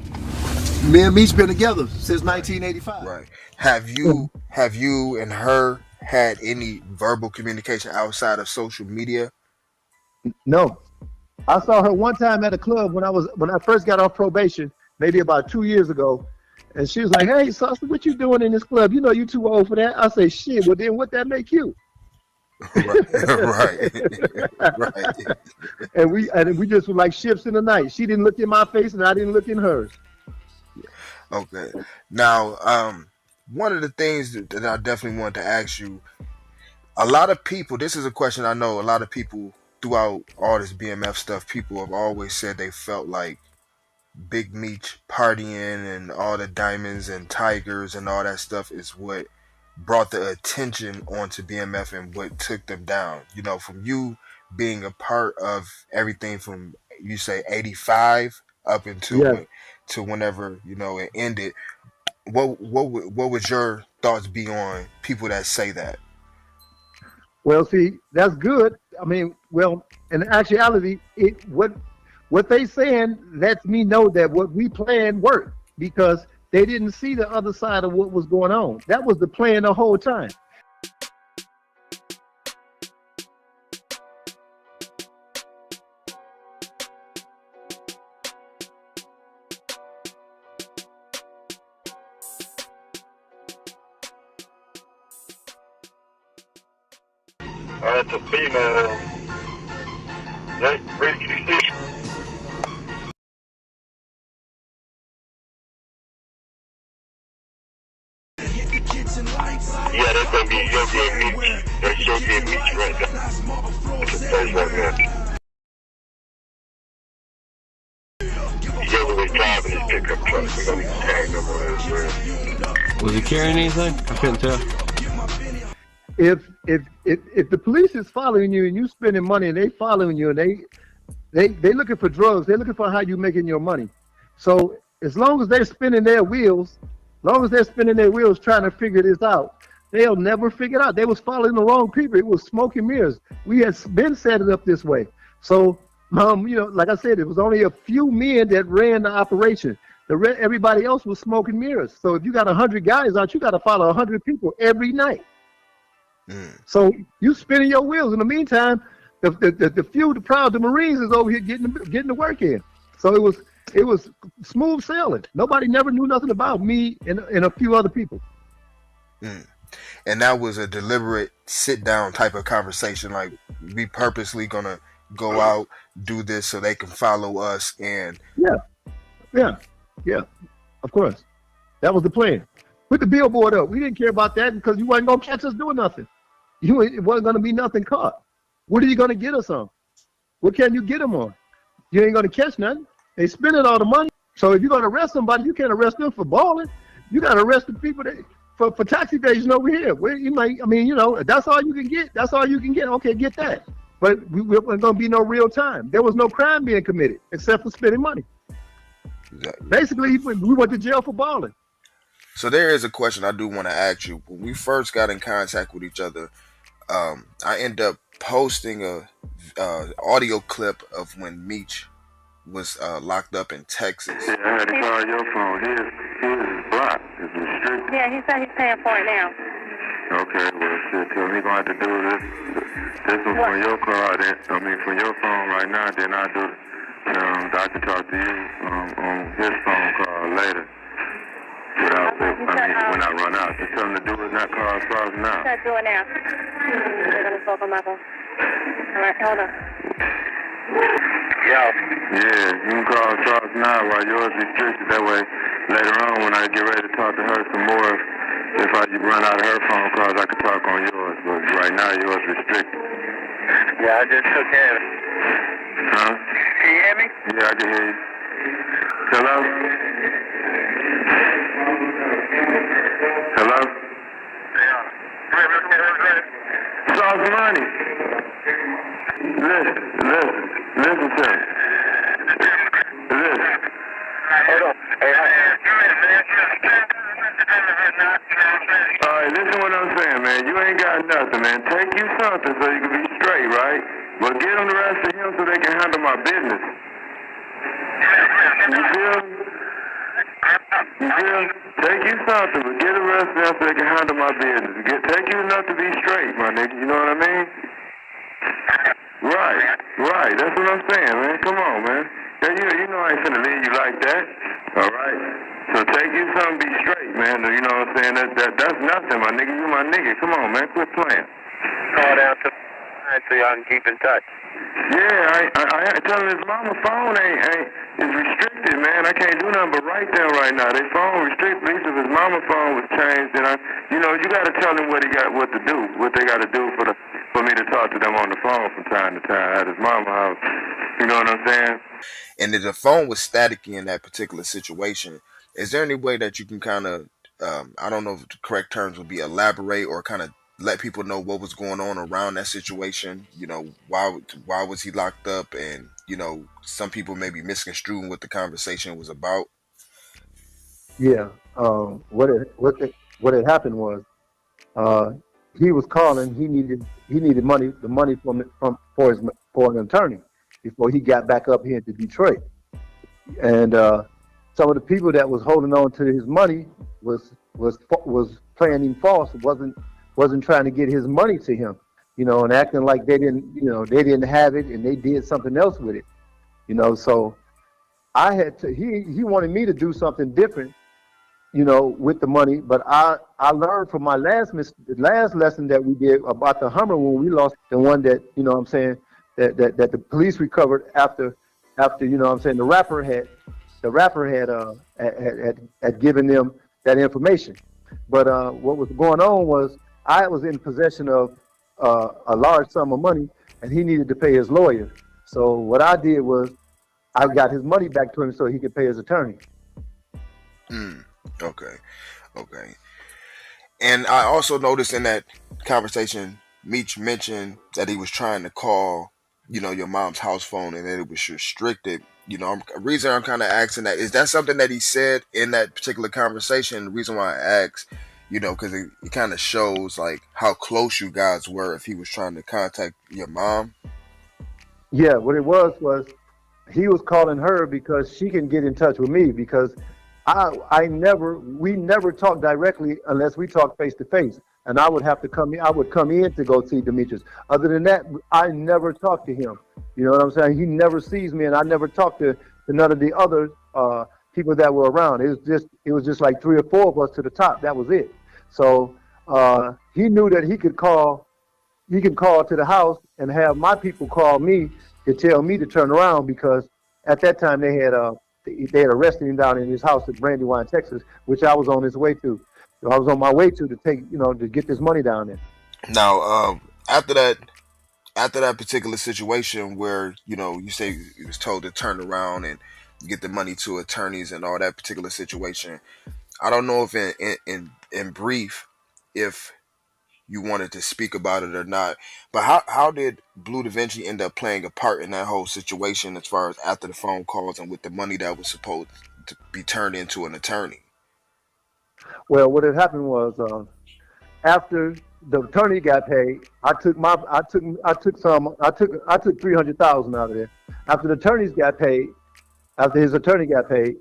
me and Meech been together since 1985. Right. Have you and her had any verbal communication outside of social media? No. I saw her one time at a club when I first got off probation, maybe about 2 years ago, and she was like, hey, Sosa, what you doing in this club? You know you too old for that. I say, shit, well then what that make you? Right. Right. And we just were like ships in the night. She didn't look in my face and I didn't look in hers. Okay. Now, one of the things that I definitely wanted to ask you, a lot of people, this is a question I know a lot of people throughout all this BMF stuff, people have always said they felt like Big Meech partying and all the diamonds and tigers and all that stuff is what brought the attention onto BMF and what took them down. You know, from you being a part of everything from, you say, 85 up until to whenever, you know, it ended. What would your thoughts be on people that say that? Well, see, that's good. I mean, well, in actuality, what they saying lets me know that what we planned worked, because they didn't see the other side of what was going on. That was the plan the whole time. That's a female. Hey, Rick, you see? Yeah, that's gonna be your good Meech. That's your good Meech right there. That's the place right there. Jeweler was driving his pickup truck. We're gonna tag him on his way. Was he carrying anything? I couldn't tell. if the police is following you and you spending money and they following you and they looking for drugs, they're looking for how you making your money. So as long as they're spinning their wheels, trying to figure this out, they'll never figure it out. They was following the wrong people. It was smoke and mirrors. We had been set it up this way. So you know, like I said, it was only a few men that ran the operation. Everybody else was smoke and mirrors. So if you got 100 guys out, you got to follow 100 people every night. So you spinning your wheels. In the meantime, the few, the proud, the Marines is over here getting the work in. So it was smooth sailing. Nobody never knew nothing about me and a few other people. And that was a deliberate sit down type of conversation. Like, we purposely gonna go out, do this so they can follow us. And yeah, of course, that was the plan. Put the billboard up. We didn't care about that because you wasn't gonna catch us doing nothing. It wasn't gonna be nothing caught. What are you gonna get us on? What can you get them on? You ain't gonna catch nothing. They spending all the money. So if you're gonna arrest somebody, you can't arrest them for balling. You gotta arrest the people that for tax evasion over here. Where you might, I mean, you know, that's all you can get. That's all you can get. Okay, get that. But we're gonna be no real time. There was no crime being committed except for spending money. Exactly. Basically, we went to jail for balling. So there is a question I do want to ask you. When we first got in contact with each other, I ended up posting a audio clip of when Meech was locked up in Texas. Yeah, I had to call your phone. His is blocked. It's restricted. Yeah, he said he's paying for it now. Okay, well, shit, tell me gonna have to do this one from your card. From your phone right now. Then I do. I can talk to you on his phone call later. When I run out. Just tell him to do it, not call Charles now. Let's do it now. They're gonna talk on my phone. All right, hold on. Yeah, you can call Charles now while yours is restricted. That way, later on, when I get ready to talk to her some more, if I run out of her phone calls, I can talk on yours. But right now, yours restricted. Yeah, I just took care of it. Huh? Can you hear me? Yeah, I can hear you. Hello? Hello? Sauce money. Listen to me. Listen. Hold on. Hey, alright, listen what I'm saying, man. You ain't got nothing, man. Take you something so you can be straight, right? But get them the rest of him so they can handle my business. You feel me? Take you something, but get the rest of them so they can handle my business. Take you enough to be straight, my nigga. You know what I mean? Right. That's what I'm saying, man. Come on, man. You know I ain't finna leave you like that. All right? So take you something, be straight, man. You know what I'm saying? That's nothing, my nigga. You my nigga. Come on, man. Quit playing. Call down to so y'all can keep in touch. Yeah, I tell him his mama phone is restricted, man. I can't do nothing but write them right now. They phone restricted. At least if his mama phone was changed, then you got to tell him what they got to do for me to talk to them on the phone from time to time at his mama house. You know what I'm saying? And if the phone was staticky in that particular situation, is there any way that you can kind of, I don't know if the correct terms would be elaborate or kind of let people know what was going on around that situation? You know, why was he locked up? And, you know, some people may be misconstruing what the conversation was about. Yeah. What had happened was he was calling. He needed money, the money for an attorney before he got back up here to Detroit. And some of the people that was holding on to his money was playing him false. Wasn't trying to get his money to him, you know, and acting like they didn't have it and they did something else with it, you know. So I had to. He wanted me to do something different, you know, with the money. But I learned from my last lesson that we did about the Hummer when we lost, the one that, you know what I'm saying, that the police recovered after you know what I'm saying, the rapper had given them that information. But what was going on was I was in possession of a large sum of money, and he needed to pay his lawyer. So what I did was I got his money back to him so he could pay his attorney. Okay. And I also noticed in that conversation, Meech mentioned that he was trying to call, your mom's house phone and that it was restricted. The reason I'm kind of asking that is that something that he said in that particular conversation. The reason why I asked, because it kind of shows like how close you guys were if he was trying to contact your mom. Yeah, what it was he was calling her because she can get in touch with me because we never talk directly unless we talk face to face. And I would have to come in, I would come in to go see Demetrius. Other than that, I never talk to him. You know what I'm saying? He never sees me and I never talk to none of the other people that were around. It was just like 3 or 4 of us to the top. That was it. So he knew that he could call to the house and have my people call me to tell me to turn around because at that time they had arrested him down in his house at Brandywine, Texas, which I was on his way to. So I was on my way to take, to get this money down there. Now, after that particular situation where, you say he was told to turn around and get the money to attorneys and all that particular situation, I don't know if in brief, if you wanted to speak about it or not, but how did Blue Da Vinci end up playing a part in that whole situation as far as after the phone calls and with the money that was supposed to be turned into an attorney? Well, what had happened was after the attorney got paid, I took 300,000 out of there. After the attorneys got paid, after his attorney got paid,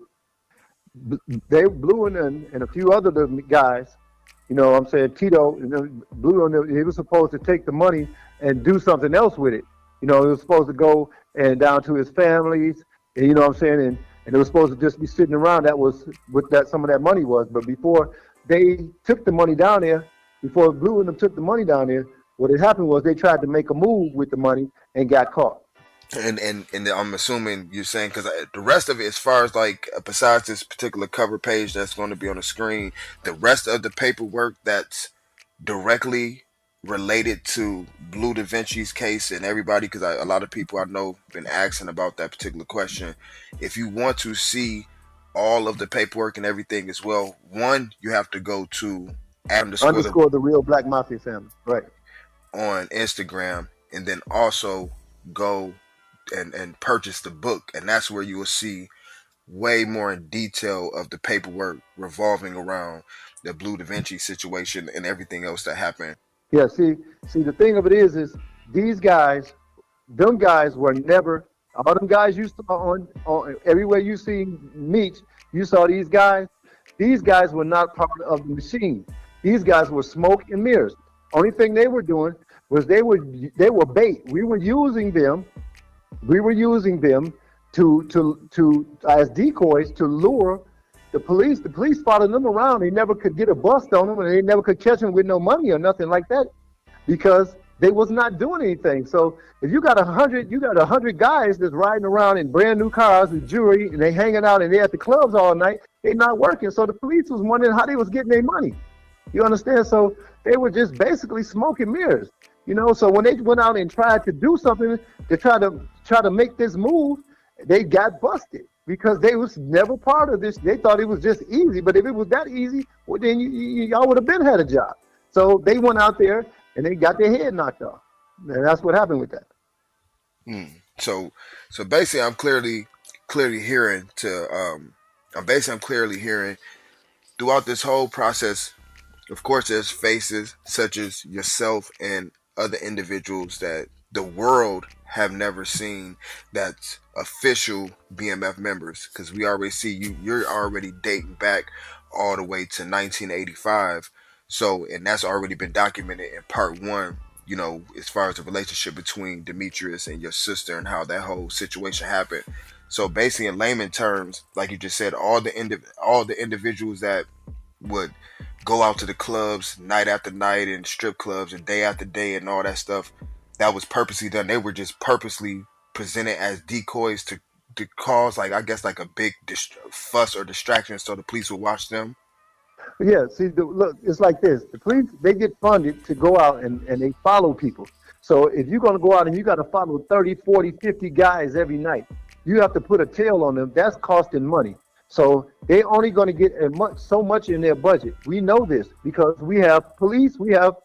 they Blue and a few other guys. You know what I'm saying? Tito, Blue, he was supposed to take the money and do something else with it. He was supposed to go and down to his families, and you know what I'm saying? And it was supposed to just be sitting around. That was what some of that money was. But before they took the money down there, before Blue and them took the money down there, what had happened was they tried to make a move with the money and got caught. And I'm assuming you're saying, because the rest of it, as far as like besides this particular cover page that's going to be on the screen, the rest of the paperwork that's directly related to Blue Da Vinci's case and everybody, because a lot of people I know been asking about that particular question. If you want to see all of the paperwork and everything as well, one, you have to go to underscore the real Black Mafia Family, right, on Instagram, and then also go and purchase the book, and that's where you will see way more in detail of the paperwork revolving around the Blue Da Vinci situation and everything else that happened. Yeah, see, the thing of it is these guys, them guys were never, all them guys you saw on everywhere you see Meech, you saw these guys were not part of the machine. These guys were smoke and mirrors. Only thing they were doing was they were bait. We were using them to as decoys to lure the police. The police followed them around. They never could get a bust on them, and they never could catch them with no money or nothing like that because they was not doing anything. So if you got 100 guys that's riding around in brand new cars with jewelry and they hanging out and they at the clubs all night, they not working. So the police was wondering how they was getting their money. You understand? So they were just basically smoke and mirrors. So when they went out and tried to do something to try to make this move, they got busted because they was never part of this. They thought it was just easy, but if it was that easy, well, then y'all would have been had a job. So they went out there and they got their head knocked off, and that's what happened with that. So basically, I'm clearly hearing throughout this whole process. Of course, there's faces such as yourself and other individuals that the world have never seen that's official BMF members, because we already see you're already dating back all the way to 1985. So, and that's already been documented in part 1, as far as the relationship between Demetrius and your sister and how that whole situation happened. So basically, in layman terms, like you just said, all the individuals that would go out to the clubs night after night and strip clubs and day after day and all that stuff, that was purposely done. They were just purposely presented as decoys to cause, like, I guess, like a big fuss or distraction so the police would watch them. Yeah, see, look, it's like this. The police, they get funded to go out and they follow people. So if you're going to go out and you got to follow 30, 40, 50 guys every night, you have to put a tail on them. That's costing money. So they're only going to get so much in their budget. We know this because we have police, we have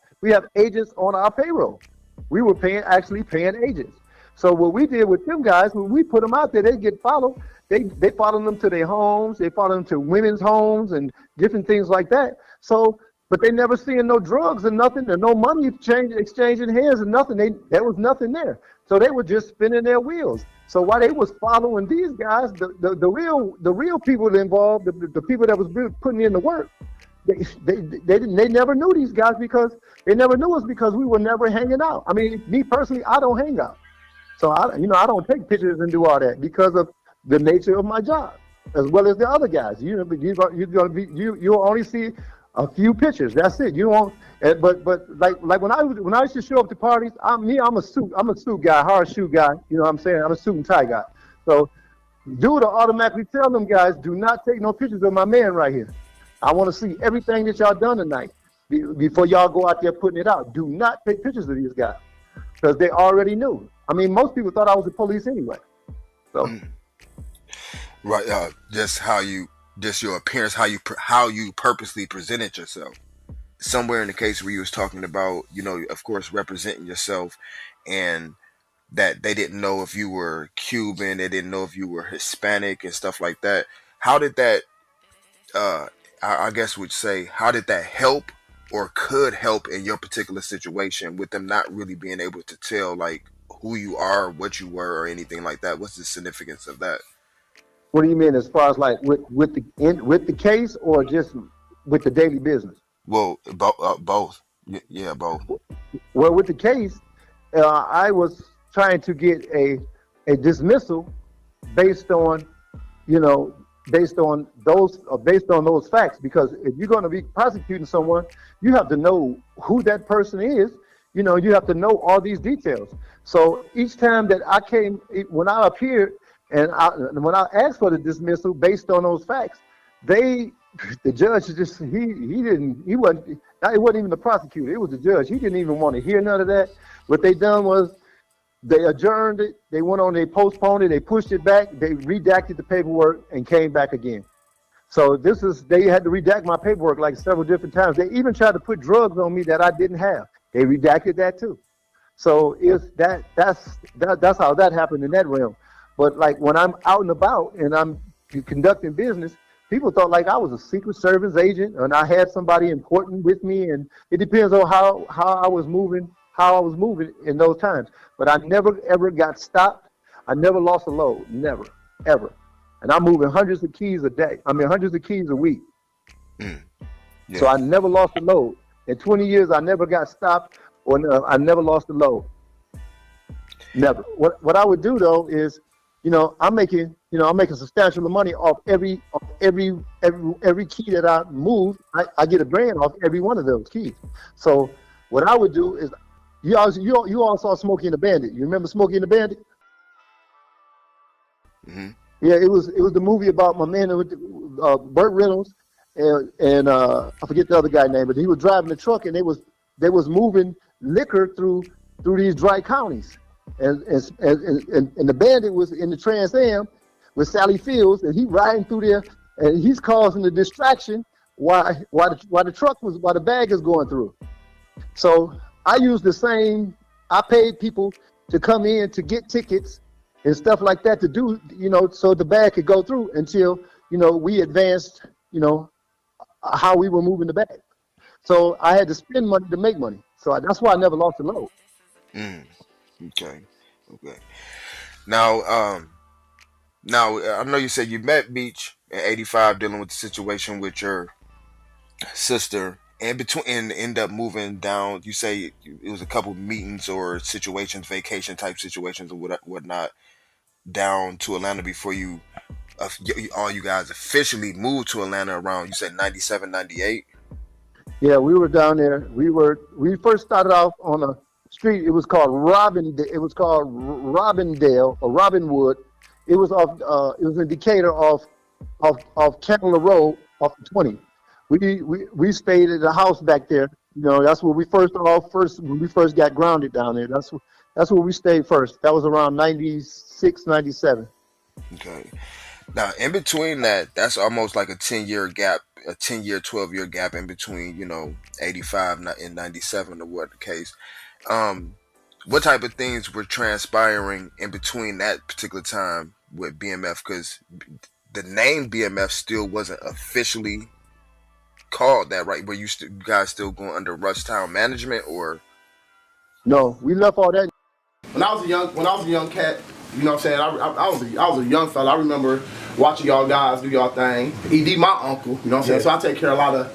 agents on our payroll. We were actually paying agents. So what we did with them guys, when we put them out there, they get followed. They follow them to their homes. They follow them to women's homes and different things like that. So, but they never seeing no drugs and nothing, and no money exchanging hands and nothing. There was nothing there. So they were just spinning their wheels. So while they was following these guys, the real people involved, the people that was putting in the work, they never knew these guys because they never knew us because we were never hanging out. I mean, me personally, I don't hang out. So I don't take pictures and do all that because of the nature of my job, as well as the other guys. You'll only see a few pictures. That's it. You won't. But like when I used to show up to parties, I'm a suit guy, hard shoe guy. You know what I'm saying? I'm a suit and tie guy. So dude will automatically tell them guys, do not take no pictures of my man right here. I want to see everything that y'all done tonight before y'all go out there putting it out. Do not take pictures of these guys because they already knew. I mean, most people thought I was the police anyway. So. Right, just your appearance, how you purposely presented yourself. Somewhere in the case where you was talking about, of course, representing yourself, and that they didn't know if you were Cuban, they didn't know if you were Hispanic and stuff like that. How did that, I guess would say, how did that help or could help in your particular situation with them not really being able to tell like who you are, what you were, or anything like that? What's the significance of that? What do you mean, as far as like with the case, or just with the daily business? Well, both. Yeah, both. Well, with the case, I was trying to get a dismissal based on those facts. Because if you're going to be prosecuting someone, you have to know who that person is. You have to know all these details. So each time that when I appeared. And when I asked for the dismissal based on those facts, the judge just it wasn't even the prosecutor, it was the judge. He didn't even want to hear none of that. What they done was they adjourned it, they postponed it, they pushed it back, they redacted the paperwork and came back again. So they had to redact my paperwork like several different times. They even tried to put drugs on me that I didn't have. They redacted that too. So that's how that happened in that realm. But like when I'm out and about and I'm conducting business, people thought like I was a Secret Service agent and I had somebody important with me, and it depends on how I was moving in those times. But I never ever got stopped. I never lost a load, never, ever. And I'm moving hundreds of keys a day. I mean hundreds of keys a week. Yeah. So I never lost a load. In 20 years, I never got stopped, or I never lost a load. Never. What I would do though is, I'm making substantial money off every key that I move. I get $1,000 off every one of those keys. So what I would do is, you all saw Smokey and the Bandit. You remember Smokey and the Bandit? Mm-hmm. Yeah, it was the movie about my man with Burt Reynolds and I forget the other guy's name, but he was driving the truck and they was moving liquor through these dry counties. And the Bandit was in the Trans Am with Sally Fields, and he riding through there, and he's causing the distraction while the bag is going through. So I used the same. I paid people to come in to get tickets and stuff like that to do, so the bag could go through until we advanced, how we were moving the bag. So I had to spend money to make money. So that's why I never lost a load. Okay. Now I know you said you met Meech in '85 dealing with the situation with your sister, and end up moving down. You say it was a couple meetings or situations, vacation type situations or whatnot, down to Atlanta before all you guys officially moved to Atlanta around, you said 97, 98? Yeah, we were down there. We first started off on a street. It was called Robindale or Robinwood. It was in Decatur off Candler Road off the 20. We stayed at a house back there. That's where we when we first got grounded down there. That's where we stayed first. That was around 96, 97. Okay. Now, in between that, that's almost like a 10-year gap, a 10-year, 12-year gap in between, 85 and 97 or what the case. What type of things were transpiring in between that particular time with BMF? Because the name BMF still wasn't officially called that, right? Were you guys still going under RushTown Management, or? No, we left all that. When I was a young cat, you know what I'm saying? I was a young fella. I remember watching y'all guys do y'all thing. ED, my uncle, you know what I'm saying? So I take care of a lot of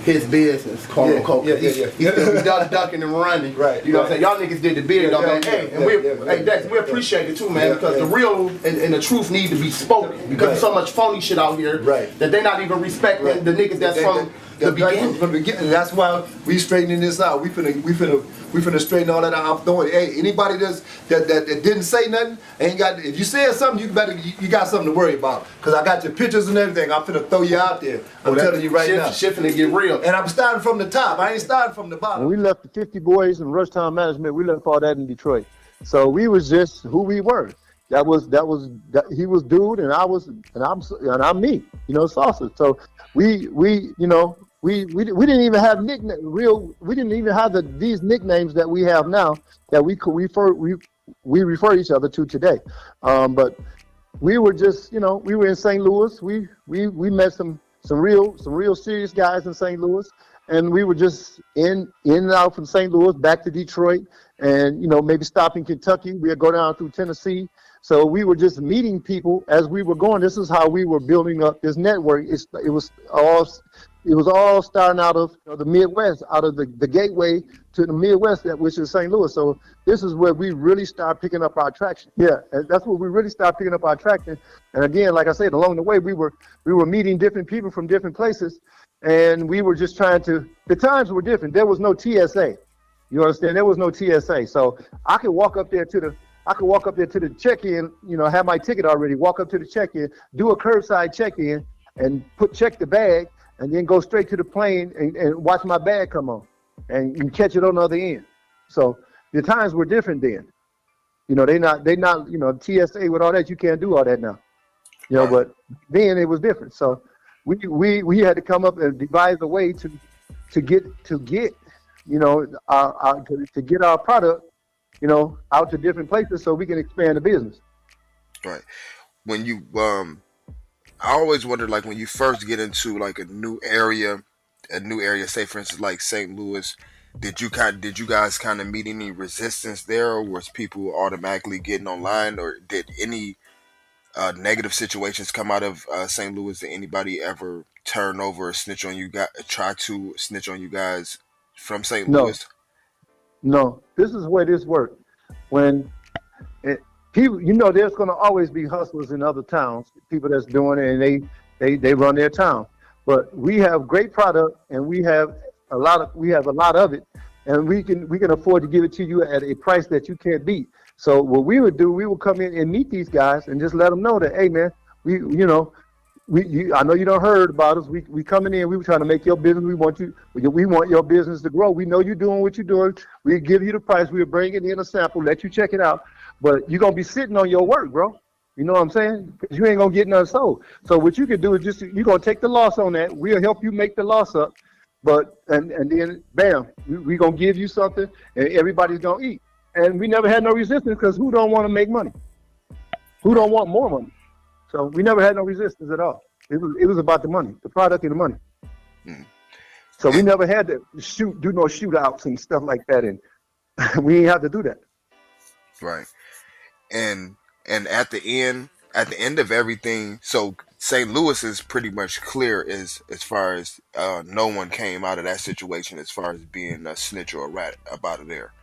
his business, quote unquote. He still be ducking and running. Right. You know what I'm saying? Y'all niggas did the bid, though, man. Hey, Dex, we appreciate it too, man, because the real and the truth need to be spoken. Because there's so much phony shit out here that they're not even respecting the niggas that's from the beginning. From the beginning. That's why we straightening this out. We finna straighten all that out. I'm throwing. Hey, anybody that didn't say nothing ain't got. If you said something, you got something to worry about. Cause I got your pictures and everything. I'm finna throw you out there. I'm telling you right now. Shifting to get real. And I'm starting from the top. I ain't starting from the bottom. When we left the 50 Boys and RushTown Management, we left all that in Detroit. So we was just who we were. He was dude, and I'm me. Sosa. So we didn't even have we didn't even have these nicknames that we have now that we refer each other to today. But we were just, we were in St. Louis. We met some real serious guys in St. Louis, and we were just in and out from St. Louis back to Detroit, and maybe stop in Kentucky. We'd go down through Tennessee. So we were just meeting people as we were going. This is how we were building up this network. It was all starting out of the Midwest, out of the gateway to the Midwest, which is St. Louis. So this is where we really start picking up our traction. Yeah, that's where we really start picking up our traction. And again, like I said, along the way, we were meeting different people from different places, and we were just trying to. The times were different. There was no TSA. You understand? There was no TSA. So I could walk up there to the check-in, have my ticket already, walk up to the check-in, do a curbside check-in, and check the bag, and then go straight to the plane and watch my bag come on and catch it on the other end. So the times were different then. They not, TSA with all that, you can't do all that now. But then it was different. So we had to come up and devise a way to get our product, out to different places so we can expand the business. Right. When you I always wondered, like, when you first get into like a new area, say for instance like St. Louis, did you guys kind of meet any resistance there, or was people automatically getting online, or did any negative situations come out of St. Louis? Did anybody ever turn over or try to snitch on you guys from St. Louis? No, this is the way this works. When people, there's going to always be hustlers in other towns, people that's doing it, and they run their town. But we have great product, and we have a lot of it, and we can afford to give it to you at a price that you can't beat. So what we would do, we would come in and meet these guys and just let them know that, hey man, I know you don't heard about us. We coming in. We were trying to make your business. We want your business to grow. We know you're doing what you're doing. We give you the price. We'll bring it in a sample, let you check it out. But you're gonna be sitting on your work, bro. You know what I'm saying? Because you ain't gonna get none sold. So what you can do is you're gonna take the loss on that. We'll help you make the loss up. But and then bam, we gonna give you something, and everybody's gonna eat. And we never had no resistance, because who don't want to make money? Who don't want more money? So we never had no resistance at all. It was about the money, the product and the money. So we never had to do no shootouts and stuff like that, and we didn't have to do that. Right. And at the end of everything, so St. Louis is pretty much clear as far as no one came out of that situation as far as being a snitch or a rat about it there.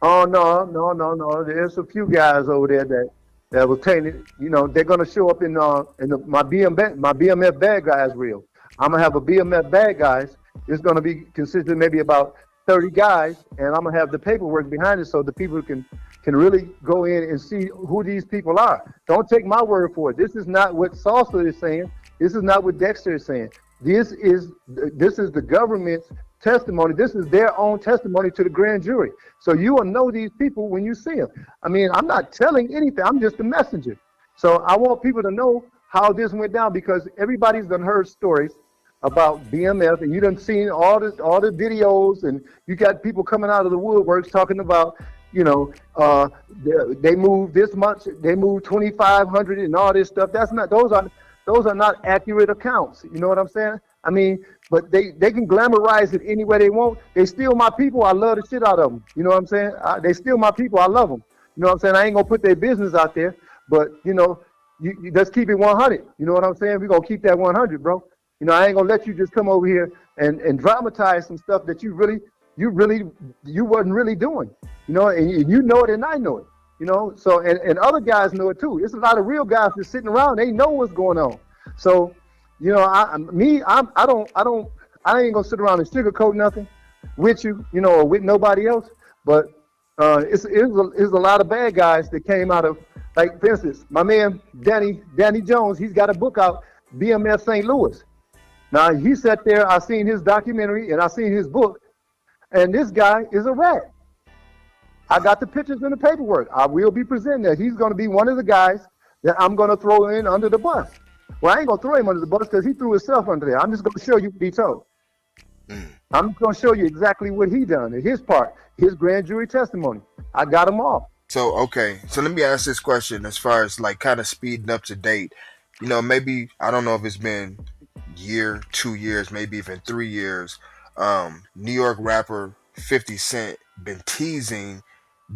Oh no. There's a few guys over there that was tainted. They're gonna show up in my BMF bad guys reel. I'm gonna have a BMF bad guys. It's gonna be consistent maybe about 30 guys, and I'm gonna have the paperwork behind it so the people can really go in and see who these people are. Don't take my word for it. This is not what Sosa is saying. This is not what Dexter is saying. This is the government's testimony. This is their own testimony to the grand jury. So you will know these people when you see them. I mean, I'm not telling anything. I'm just a messenger. So I want people to know how this went down, because everybody's done heard stories about BMF, and you done seen all the videos, and you got people coming out of the woodworks talking about, you know, they moved this much, they moved 2,500 and all this stuff. That's not, those are not accurate accounts. You know what I'm saying? I mean, but they can glamorize it any way they want. They steal my people. I love the shit out of them. You know what I'm saying? They steal my people. I love them. You know what I'm saying? I ain't gonna put their business out there, but you know, you let's keep it 100. You know what I'm saying? We're gonna keep that 100, bro. You know, I ain't gonna let you just come over here and dramatize some stuff that you wasn't really doing. You know, and you know it and I know it. You know, so and other guys know it too. It's a lot of real guys that's sitting around. They know what's going on. So, you know, I ain't gonna sit around and sugarcoat nothing with you, you know, or with nobody else. But it's a lot of bad guys that came out of, like, for instance, my man Danny Jones. He's got a book out, B.M.F. St. Louis. Now he sat there. I seen his documentary and I seen his book, and this guy is a rat. I got the pictures and the paperwork. I will be presenting that. He's going to be one of the guys that I'm going to throw in under the bus. Well, I ain't going to throw him under the bus because he threw himself under there. I'm just going to show you what he told. I'm going to show you exactly what he done in his part, his grand jury testimony. I got them all. So, okay. So let me ask this question as far as like kind of speeding up to date. You know, maybe, I don't know if it's been year, 2 years, maybe even 3 years. New York rapper 50 Cent been teasing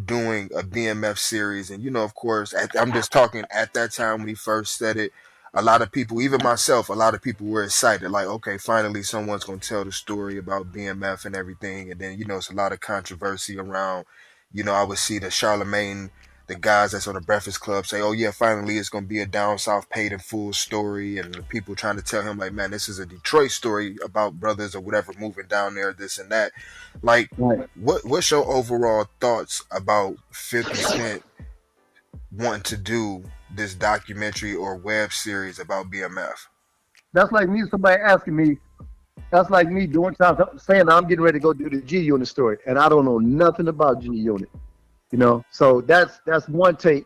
doing a BMF series, and you know, of course, I'm just talking at that time when he first said it, a lot of people, even myself, a lot of people were excited, like, okay, finally someone's going to tell the story about BMF and everything. And then, you know, it's a lot of controversy around, you know, I would see the Charlemagne, the guys that's on the Breakfast Club say, oh yeah, finally it's going to be a down south paid in full story, and the people trying to tell him like, man, this is a Detroit story about brothers or whatever moving down there, this and that. Like, Right. what's your overall thoughts about 50 Cent wanting to do this documentary or web series about BMF? That's like me, somebody asking me, that's like me doing something, saying I'm getting ready to go do the G Unit story, and I don't know nothing about G Unit. You know, so that's one take.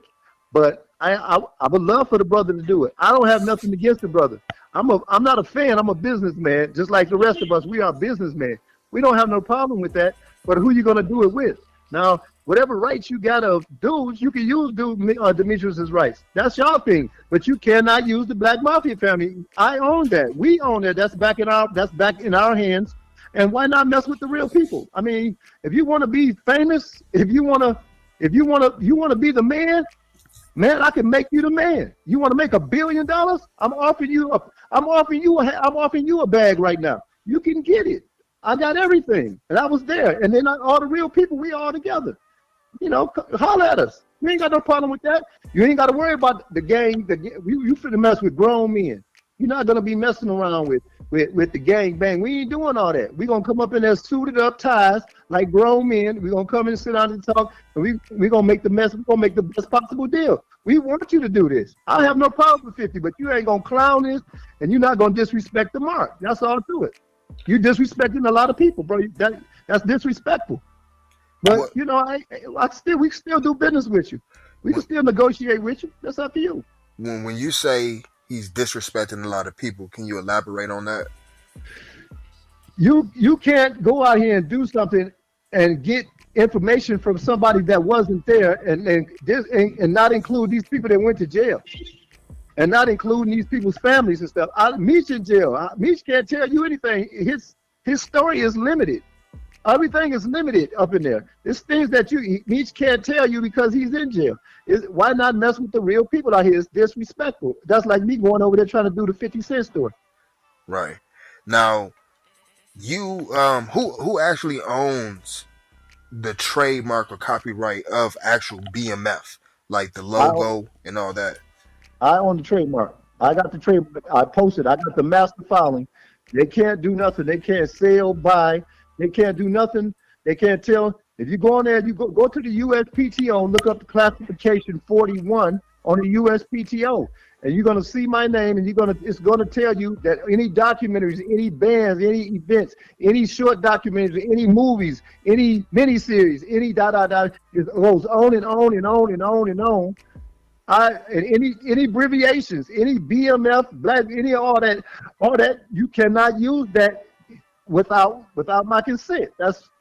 But I would love for the brother to do it. I don't have nothing against the brother. I'm not a fan. I'm a businessman, just like the rest of us. We are businessmen. We don't have no problem with that. But who you gonna do it with? Now, whatever rights you got of dudes, you can use Demetrius's rights. That's your thing. But you cannot use the Black Mafia Family. I own that. We own it. That's back in our hands. And why not mess with the real people? I mean, if you want to be famous, if you want to be the man, I can make you the man. You want to make $1 billion? I'm offering you a bag right now. You can get it. I got everything, and I was there. And then all the real people, we all together. You know, holler at us. You ain't got no problem with that. You ain't got to worry about the gang. You finna mess with grown men. You're not gonna be messing around with the gang bang. We ain't doing all that. We're gonna come up in there suited up, ties like grown men. We're gonna come in and sit down and talk, and we're gonna make the best possible deal. We want you to do this. I have no problem with 50, but you ain't gonna clown this, and you're not gonna disrespect the mark. That's all to it. You disrespecting a lot of people, bro. That's disrespectful. But you know, we still do business with you. We can still negotiate with you. That's up to you. When you say he's disrespecting a lot of people, can you elaborate on that? You can't go out here and do something and get information from somebody that wasn't there, and not include these people that went to jail, and not including these people's families and stuff. Meech in jail. Meech can't tell you anything. His story is limited. Everything is limited up in there. There's things that Meech can't tell you because he's in jail. Why not mess with the real people out here? It's disrespectful. That's like me going over there trying to do the 50 Cent story. Right. Now, you who actually owns the trademark or copyright of actual BMF, like the logo and all that? I own the trademark. I got the trademark. I posted. I got the master filing. They can't do nothing. They can't sell, buy. They can't do nothing. They can't tell. If you go on there, you go to the USPTO and look up the classification 41 on the USPTO, and you're gonna see my name, and it's gonna tell you that any documentaries, any bands, any events, any short documentaries, any movies, any miniseries, any it goes on and on and on and on and on. Any abbreviations, any BMF, Black, all that, you cannot use that without my consent.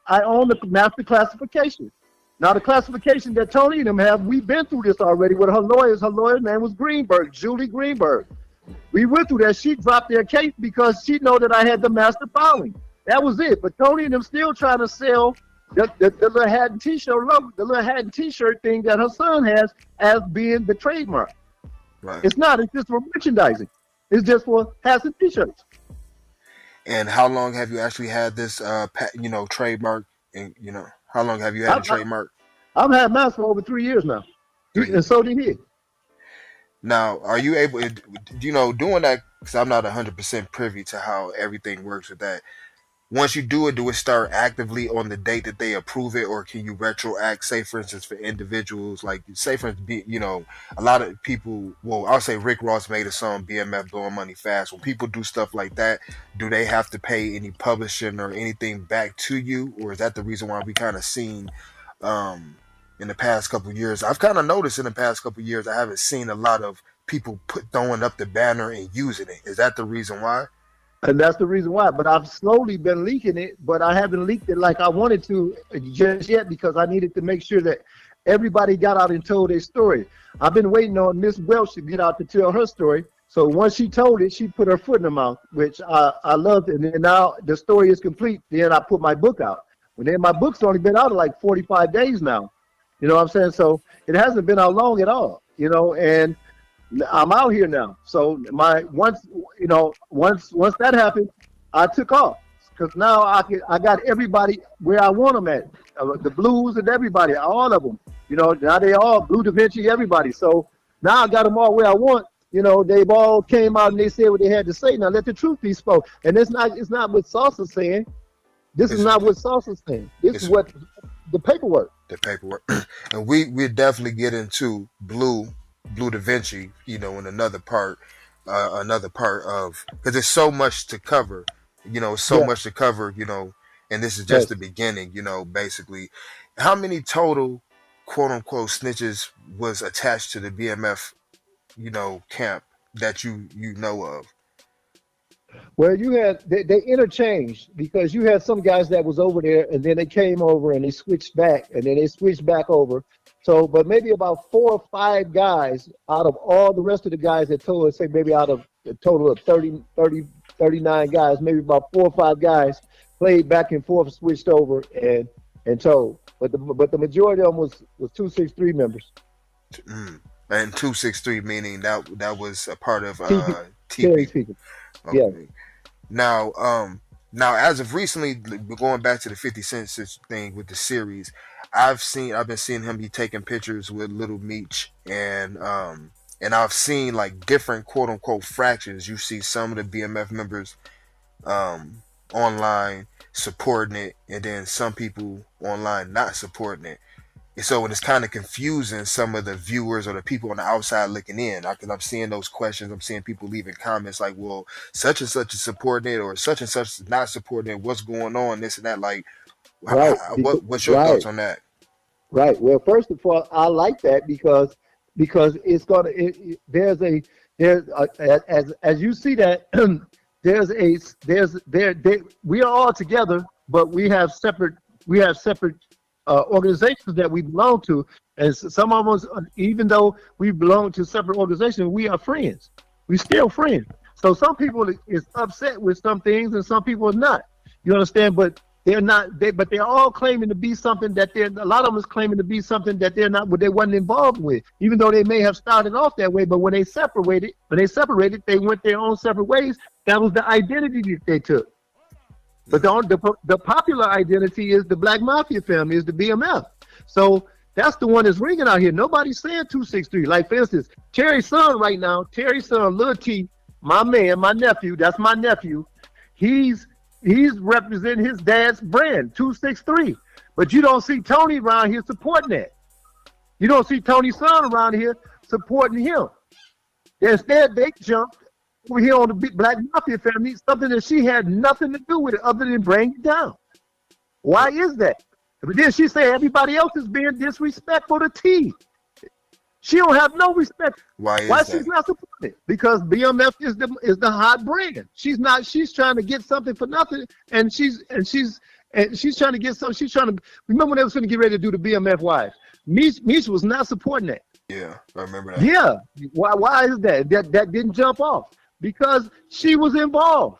I own the master classification. Now the classification that Tony and them have, we've been through this already with her lawyers. Her lawyer's name was Greenberg, Julie Greenberg. We went through that. She dropped their case because she know that I had the master filing. That was it. But Tony and them still trying to sell the little hat and t-shirt logo, the little hat and t-shirt thing that her son has as being the trademark. Right. It's not. It's just for merchandising. It's just for hats and t-shirts. And how long have you actually had this, trademark? And how long have you had a trademark? I've had mine for over 3 years now, and so did he. Now, are you able, doing that? Because I'm not 100% privy to how everything works with that. Once you do it start actively on the date that they approve it, or can you retroact? Say, for instance, for individuals, like say, for instance, a lot of people. Well, I'll say Rick Ross made a song, BMF, Blowing Money Fast. When people do stuff like that, do they have to pay any publishing or anything back to you, or is that the reason why we kind of seen in the past couple of years? I've kind of noticed in the past couple of years, I haven't seen a lot of people throwing up the banner and using it. Is that the reason why? And that's the reason why. But I've slowly been leaking it, but I haven't leaked it like I wanted to just yet because I needed to make sure that everybody got out and told their story. I've been waiting on Miss Welch to get out to tell her story. So once she told it, she put her foot in her mouth, which I loved. And then now the story is complete. Then I put my book out. Well, then my book's only been out like 45 days now. You know what I'm saying? So it hasn't been out long at all, and I'm out here now. So once that happened, I took off because now I got everybody where I want them at. The Blues and everybody, all of them. Now they all Blue Da Vinci, everybody. So now I got them all where I want. They've all came out and they said what they had to say. Now let the truth be spoken. And it's not what Sosa's saying. This is not what Sosa's saying. This is what the paperwork. The paperwork. And we definitely get into Blue Da Vinci, in another part of, because there's so much to cover, much to cover, and this is just the beginning, basically. How many total quote unquote snitches was attached to the BMF, camp that you know of? Well, they interchanged because you had some guys that was over there and then they came over and they switched back and then they switched back over. So, but maybe about 4 or 5 guys out of all the rest of the guys that told us, say maybe out of a total of 39 guys, maybe about 4 or 5 guys played back and forth, switched over and told. But the majority of them was 263 members. And 263 meaning that was a part of TP. Okay. Yeah. Now, as of recently, going back to the 50 Cent thing with the series, I've been seeing him be taking pictures with Little Meech, and I've seen like different quote unquote fractions. You see some of the BMF members online supporting it, and then some people online not supporting it. And so it's kind of confusing some of the viewers or the people on the outside looking in. Because I'm seeing those questions. I'm seeing people leaving comments like, well, such and such is supporting it, or such and such is not supporting it. What's going on? This and that. Like, right. What's your thoughts on that? Right. Well, first of all, I like that because it's gonna. As you see that we are all together, but we have separate organizations that we belong to, and some of us, even though we belong to separate organizations, we are friends. We still friends. So some people is upset with some things, and some people are not. You understand? But they're not. But they're all claiming to be something that a lot of them is claiming to be something that they're not. What they wasn't involved with, even though they may have started off that way. But when they separated, they went their own separate ways. That was the identity that they took. But the popular identity is the Black Mafia Family, is the BMF. So that's the one that's ringing out here. Nobody's saying 263. Like, for instance, Terry's son right now, Lil T, my man, my nephew, that's my nephew. He's representing his dad's brand, 263. But you don't see Tony around here supporting that. You don't see Tony's son around here supporting him. Instead, they jumped over here on the Black Mafia Family, something that she had nothing to do with it other than bring it down. Why is that? But then she say everybody else is being disrespectful to T. She don't have no respect. Why is Why that? she's not supported? Because BMF is the hot brand. She's not. She's trying to get something for nothing, and she's trying to get something. She's trying to remember when they was going to get ready to do the BMF wives. Meech was not supporting that. Yeah, I remember that. Yeah. Why is that? That didn't jump off because she was involved.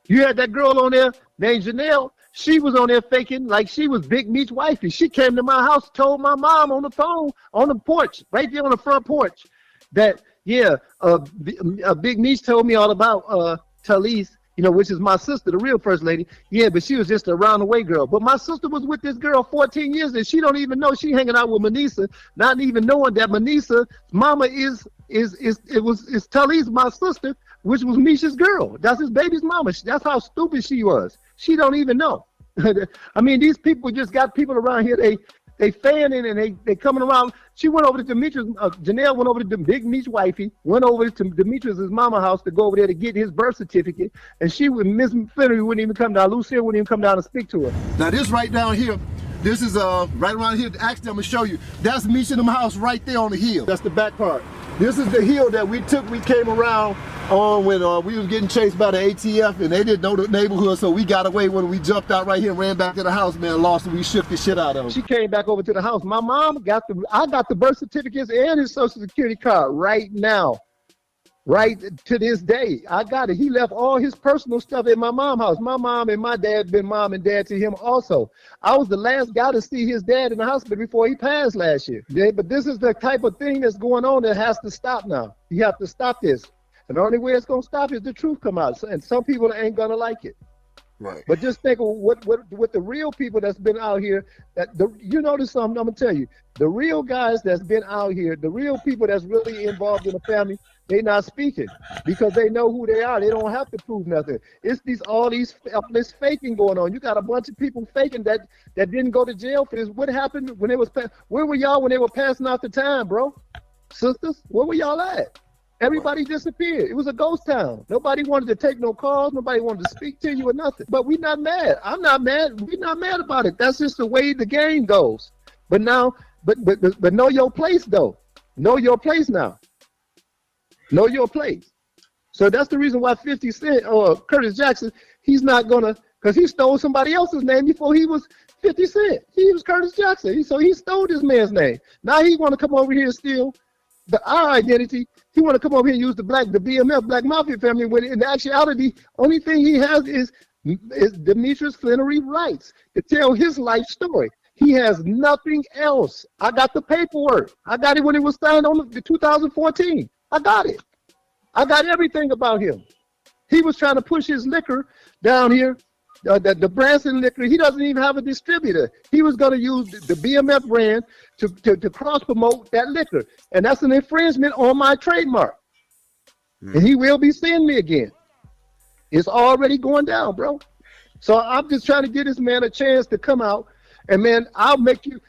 You had that girl on there named Janelle. She was on there faking like she was Big Meech wifey. She came to my house, told my mom on the phone, on the porch, right there on the front porch, that Big Meech told me all about Talise, which is my sister, the real first lady. Yeah, but she was just a round-the-way girl. But my sister was with this girl 14 years, and she don't even know she hanging out with Manisa, not even knowing that Manisa's mama is Talise, my sister, which was Meech's girl. That's his baby's mama. That's how stupid she was. She don't even know. I mean, these people just got people around here. They fanning and they coming around. She went over to Demetrius. Janelle went over to Big Meech wifey. Went over to Demetrius's mama house to go over there to get his birth certificate. And Miss Flenory wouldn't even come down. Lucille wouldn't even come down and speak to her. Now this right down here, this is right around here. Actually, I'm gonna show you. That's Meech and them house right there on the hill. That's the back part. This is the hill that we took. We came around on when we was getting chased by the ATF, and they didn't know the neighborhood, so we got away when we jumped out right here and ran back to the house, man. Lost and we shook the shit out of them. She came back over to the house. My mom I got the birth certificates and his social security card right now. Right to this day, I got it. He left all his personal stuff at my mom's house. My mom and my dad been mom and dad to him also. I was the last guy to see his dad in the hospital before he passed last year. Yeah, but this is the type of thing that's going on that has to stop now. You have to stop this. And the only way it's going to stop is the truth come out. And some people ain't going to like it. Right. But just think of what the real people that's been out here, you notice something, I'm going to tell you. The real guys that's been out here, the real people that's really involved in the family, they not speaking because they know who they are. They don't have to prove nothing. It's all this faking going on. You got a bunch of people faking that didn't go to jail for this. What happened when they was where were y'all when they were passing out the time, bro? Sisters, where were y'all at? Everybody disappeared. It was a ghost town. Nobody wanted to take no calls. Nobody wanted to speak to you or nothing. But we not mad. I'm not mad. We're not mad about it. That's just the way the game goes. But now, but know your place though. Know your place now. Know your place. So that's the reason why 50 Cent or Curtis Jackson, he's not gonna, because he stole somebody else's name before he was 50 Cent. He was Curtis Jackson. So he stole this man's name. Now he want to come over here and steal our identity. He want to come over here and use the BMF, Black Mafia Family, when in actuality, only thing he has is Demetrius Flenory rights to tell his life story. He has nothing else. I got the paperwork. I got it when it was signed on the 2014. I got it. I got everything about him. He was trying to push his liquor down here, the Branson liquor. He doesn't even have a distributor. He was going to use the BMF brand to cross-promote that liquor. And that's an infringement on my trademark. And he will be seeing me again. It's already going down, bro. So I'm just trying to give this man a chance to come out. And, man, I'll make you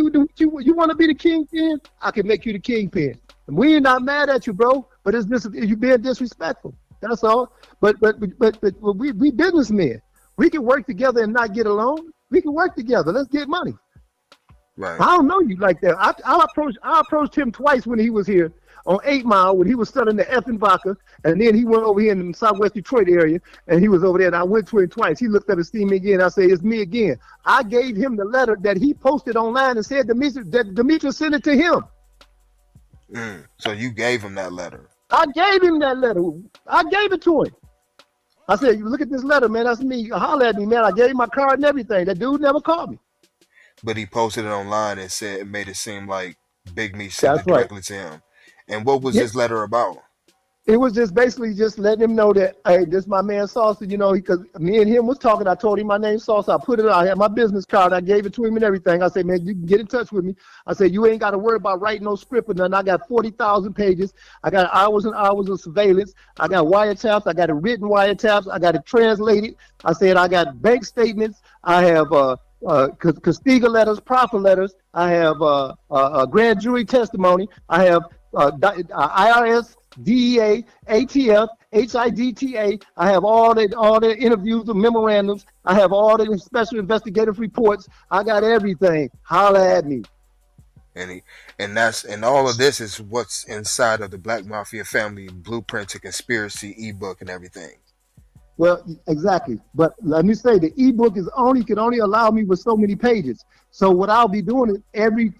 do you want to be the kingpin? I can make you the kingpin. We ain't not mad at you, bro, but it's just you being disrespectful. That's all. But we businessmen. We can work together and not get along. We can work together. Let's get money. Right. I don't know you like that. I approached him twice when he was here on 8 Mile when he was selling the effing vodka, and then he went over here in the Southwest Detroit area, and he was over there, and I went to him twice. He looked up and seen me again. I said, it's me again. I gave him the letter that he posted online and said Demetrius sent it to him. So you gave him that letter? I gave him that letter. I gave it to him. I said, you look at this letter, man. That's me. Holler at me, man. I gave him my card and everything. That dude never called me. But he posted it online and said it made it seem like Big Meech sent it directly to him. And what was this letter about? It was just basically just letting him know that, hey, this is my man Saucer, because me and him was talking. I told him my name's Saucer. I put it out. I had my business card. I gave it to him and everything. I said, man, you can get in touch with me. I said, you ain't got to worry about writing no script or nothing. I got 40,000 pages. I got hours and hours of surveillance. I got wiretaps. I got it written wiretaps. I got it translated. I said, I got bank statements. I have Castiga letters, proffer letters. I have a grand jury testimony. I have IRS, DEA, ATF, HIDTA. I have all the interviews, the memorandums. I have all the special investigative reports. I got everything. Holla at me. And all of this is what's inside of the Black Mafia Family Blueprint to Conspiracy ebook and everything. Well, exactly. But let me say, the ebook can only allow me with so many pages. So what I'll be doing is every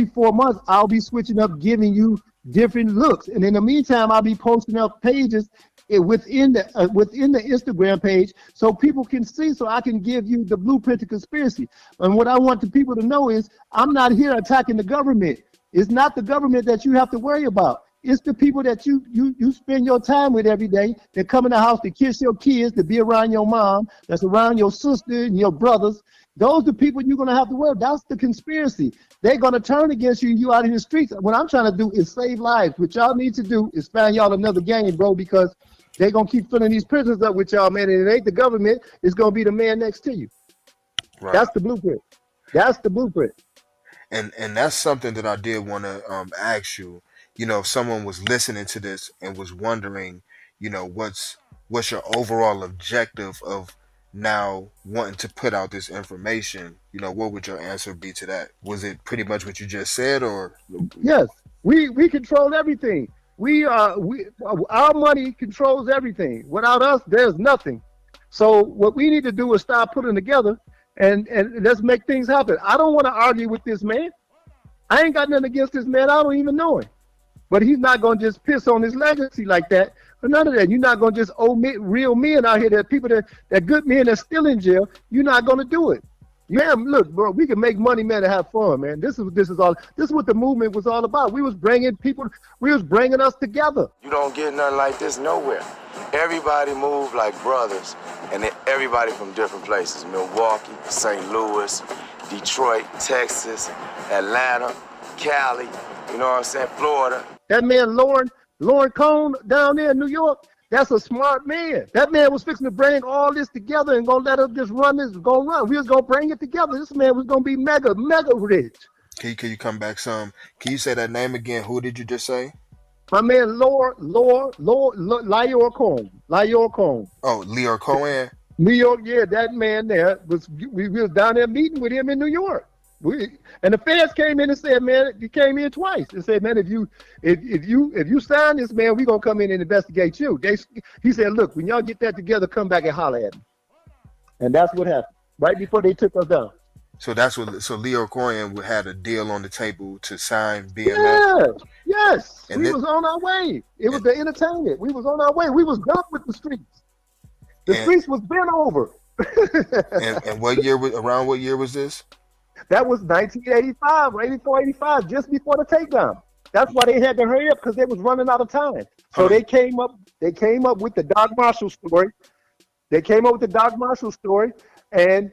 4 months, I'll be switching up, giving you different looks. And in the meantime, I'll be posting up pages within the Instagram page so people can see, so I can give you the blueprint to conspiracy. And what I want the people to know is I'm not here attacking the government. It's not the government that you have to worry about. It's the people that you spend your time with every day, that come in the house to kiss your kids, to be around your mom, that's around your sister and your brothers. Those are the people you're going to have to worry. That's the conspiracy. They're going to turn against you, you out in the streets. What I'm trying to do is save lives. What y'all need to do is find y'all another game, bro, because they're going to keep filling these prisons up with y'all, man. And it ain't the government. It's going to be the man next to you. Right. That's the blueprint. That's the blueprint. And that's something that I did want to ask you. You know, if someone was listening to this and was wondering, you know, what's your overall objective of now wanting to put out this information, you know, what would your answer be to that? Was it pretty much what you just said, or? Yes, we control everything. Our money controls everything. Without us, there's nothing. So what we need to do is start putting together and let's make things happen. I don't want to argue with this man. I ain't got nothing against this man. I don't even know him. But he's not going to just piss on his legacy like that. But none of that. You're not going to just omit real men out here. That people that good men that's still in jail. You're not going to do it. Man, look, bro, we can make money, man, and have fun, man. This is what the movement was all about. We was bringing us together. You don't get nothing like this nowhere. Everybody moved like brothers, and everybody from different places. Milwaukee, St. Louis, Detroit, Texas, Atlanta, Cali, you know what I'm saying, Florida. That man, Lauren Cone down there in New York, that's a smart man. That man was fixing to bring all this together and gonna let us just run this, go run. We was gonna bring it together. This man was gonna be mega rich. Can you come back some? Can you say that name again? Who did you just say? My man, Lior Cohen. Lior Cohen. Oh, Lior Cohen. New York, yeah, that man there we was down there meeting with him in New York. And the feds came in and said, man, he came in twice and said, man, if you sign this, man, we're gonna come in and investigate you. He said, look, when y'all get that together, come back and holler at me. And that's what happened right before they took us down. So so Lior Cohen had a deal on the table to sign BMF. Yes. And we was on our way. It was the entertainment. We was on our way. We was done with the streets. The streets was bent over. and what year was this? That was 1985, 84, 85, just before the takedown. That's why they had to hurry up, because they was running out of time. So they came up with the Doc Marshall story. And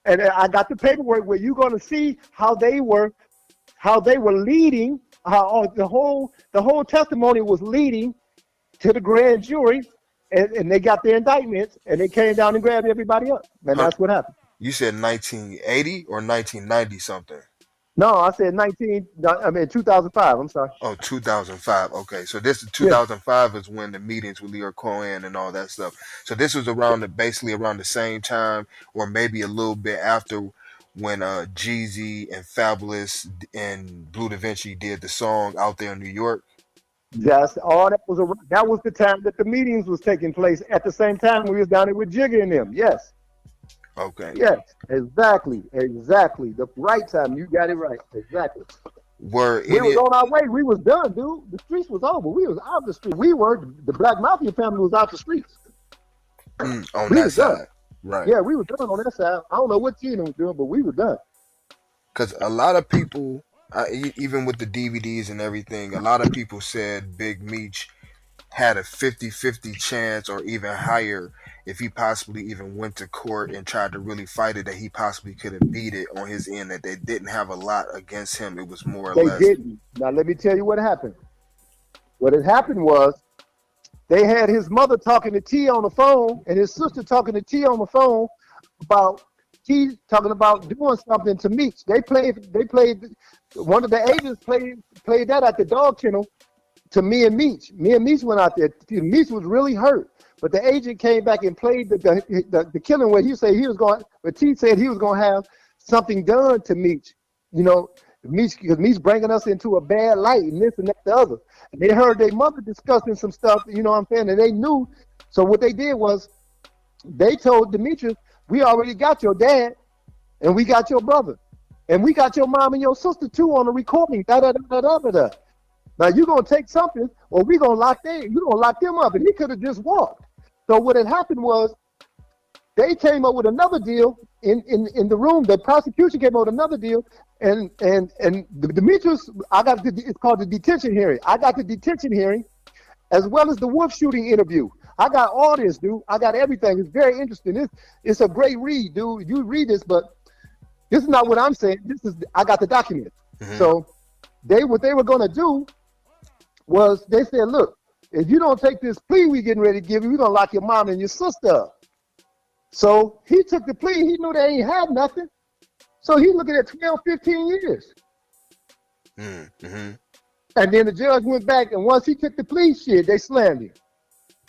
I got the paperwork where you're going to see how they were leading, how the whole testimony was leading to the grand jury, and they got their indictments, and they came down and grabbed everybody up. And that's what happened. You said 1980 or 1990 something? No, I said 2005. I'm sorry. Oh, 2005. Okay, so this is 2005 is when the meetings with Lior Cohen and all that stuff. So this was basically around the same time, or maybe a little bit after, when Jeezy and Fabulous and Blue Da Vinci did the song Out There in New York. That's all. That was the time that the meetings was taking place. At the same time, we was down there with Jigga and them. Yes. Okay. Yes, exactly. The right time. You got it right. Exactly. We was on our way. We was done, dude. The streets was over. We was out the street. The Black Mafia Family was out the streets. On that side. Done. Right. Yeah, we were done on that side. I don't know what Gina was doing, but we were done. Because a lot of people, even with the DVDs and everything, a lot of people said Big Meech had a 50-50 chance, or even higher, if he possibly even went to court and tried to really fight it, that he possibly could have beat it on his end, that they didn't have a lot against him. It was more or less. They didn't. Now, let me tell you what happened. What had happened was they had his mother talking to T on the phone and his sister talking to T on the phone about T talking about doing something to Meech. They played, one of the agents played that at the dog kennel to me and Meech. Me and Meech went out there. Meech was really hurt. But the agent came back and played the killing where he said he was going, but T said he was going to have something done to Meech, you know, Because Meech bringing us into a bad light and this and that the other. And they heard their mother discussing some stuff, you know what I'm saying, and they knew. So what they did was they told Demetrius, we already got your dad and we got your brother. And we got your mom and your sister too on the recording. Da, da, da, da, da, da. Now you're gonna take something or we're gonna lock them up. And he could have just walked. So what had happened was they came up with another deal in the room. The prosecution came up with another deal, and Demetrius, it's called the detention hearing. I got the detention hearing, as well as the Wolf shooting interview. I got all this, dude. I got everything. It's very interesting. It's a great read, dude. You read this, but this is not what I'm saying. I got the document. Mm-hmm. So what they were gonna do was they said, look, if you don't take this plea we getting ready to give you, we're gonna lock your mom and your sister up. So he took the plea. He knew they ain't had nothing. So he's looking at 12, 15 years. Mm-hmm. And then the judge went back, and once he took the plea, they slammed him.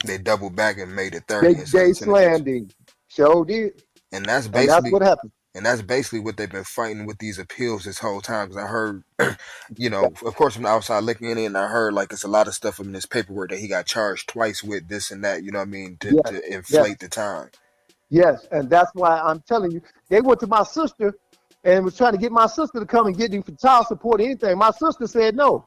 They doubled back and made it 30. They slammed him. Sure did. And that's basically what happened. And that's basically what they've been fighting with these appeals this whole time. Because I heard, you know, of course from the outside looking in, and I heard like it's a lot of stuff in this paperwork that he got charged twice with this and that. You know what I mean? To inflate the time. Yes, and that's why I'm telling you, they went to my sister and was trying to get my sister to come and get him for child support or anything. My sister said no.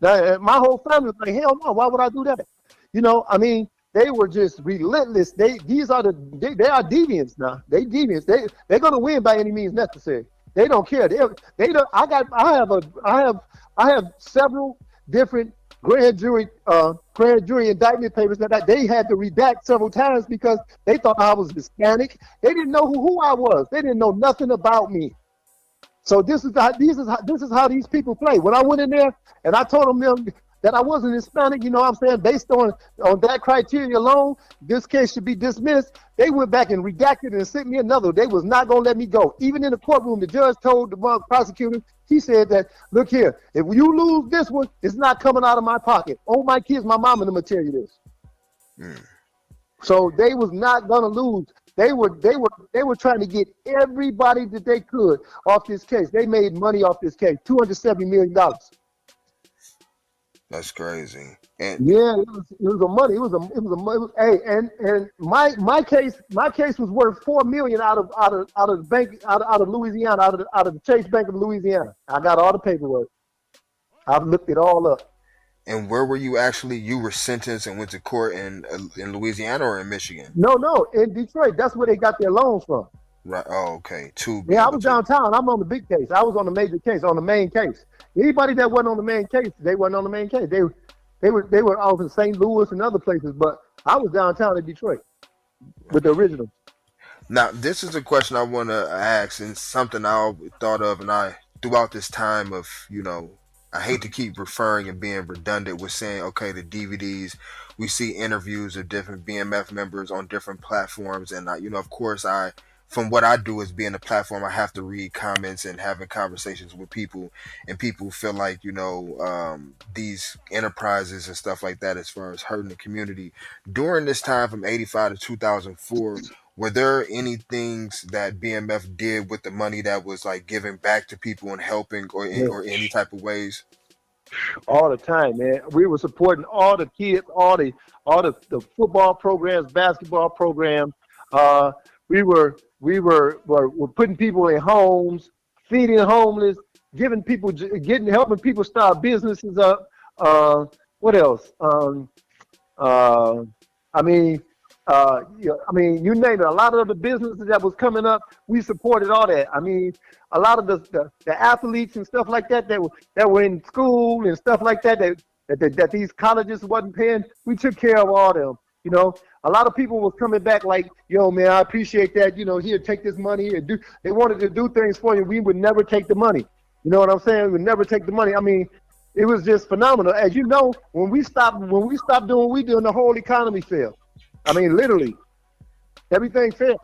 My whole family was like, hell no, why would I do that? You know, I mean, they were just relentless. They are deviants now. They deviants. They're gonna win by any means necessary. They don't care. I have several different grand jury indictment papers that they had to redact several times because they thought I was Hispanic. They didn't know who I was. They didn't know nothing about me. So this is how these people play. When I went in there and I told them that I wasn't Hispanic, you know what I'm saying, based on that criteria alone, this case should be dismissed. They went back and redacted and sent me another. They was not going to let me go. Even in the courtroom, the judge told the prosecutor, he said that, look here, if you lose this one, it's not coming out of my pocket. Oh, my kids, my mama, I'm going to tell you this. So they was not going to lose. They were trying to get everybody that they could off this case. They made money off this case, $270 million. That's crazy. And yeah, it was a money. It was a hey, and my case was worth $4 million out of the bank out of Louisiana, out of the Chase Bank of Louisiana. I got all the paperwork. I've looked it all up. And where were you actually? You were sentenced and went to court in Louisiana or in Michigan? No, in Detroit. That's where they got their loans from. Right. Oh, okay. I was downtown. I'm on the big case. I was on the major case, on the main case. Anybody that wasn't on the main case, they wasn't on the main case. They were off in St. Louis and other places, but I was downtown in Detroit with the original. Now, this is a question I want to ask, and something I thought of, and I throughout this time of, you know, I hate to keep referring and being redundant with saying, okay, the DVDs, we see interviews of different BMF members on different platforms, and you know, of course, from what I do as being a platform, I have to read comments and having conversations with people, and people feel like, you know, these enterprises and stuff like that, as far as hurting the community. During this time from 85 to 2004, were there any things that BMF did with the money that was like giving back to people and helping or any type of ways? All the time, man. We were supporting all the kids, all the football programs, basketball programs. We were putting people in homes, feeding homeless, helping people start businesses up. What else? You name it. A lot of the businesses that was coming up, we supported all that. I mean, a lot of the athletes and stuff like that were in school and stuff like that these colleges wasn't paying. We took care of all them. You know, a lot of people was coming back like, yo, man, I appreciate that. You know, here, take this money and do. They wanted to do things for you. We would never take the money. You know what I'm saying? We would never take the money. I mean, it was just phenomenal. As you know, when we stopped doing what we do, the whole economy failed. I mean, literally, everything failed.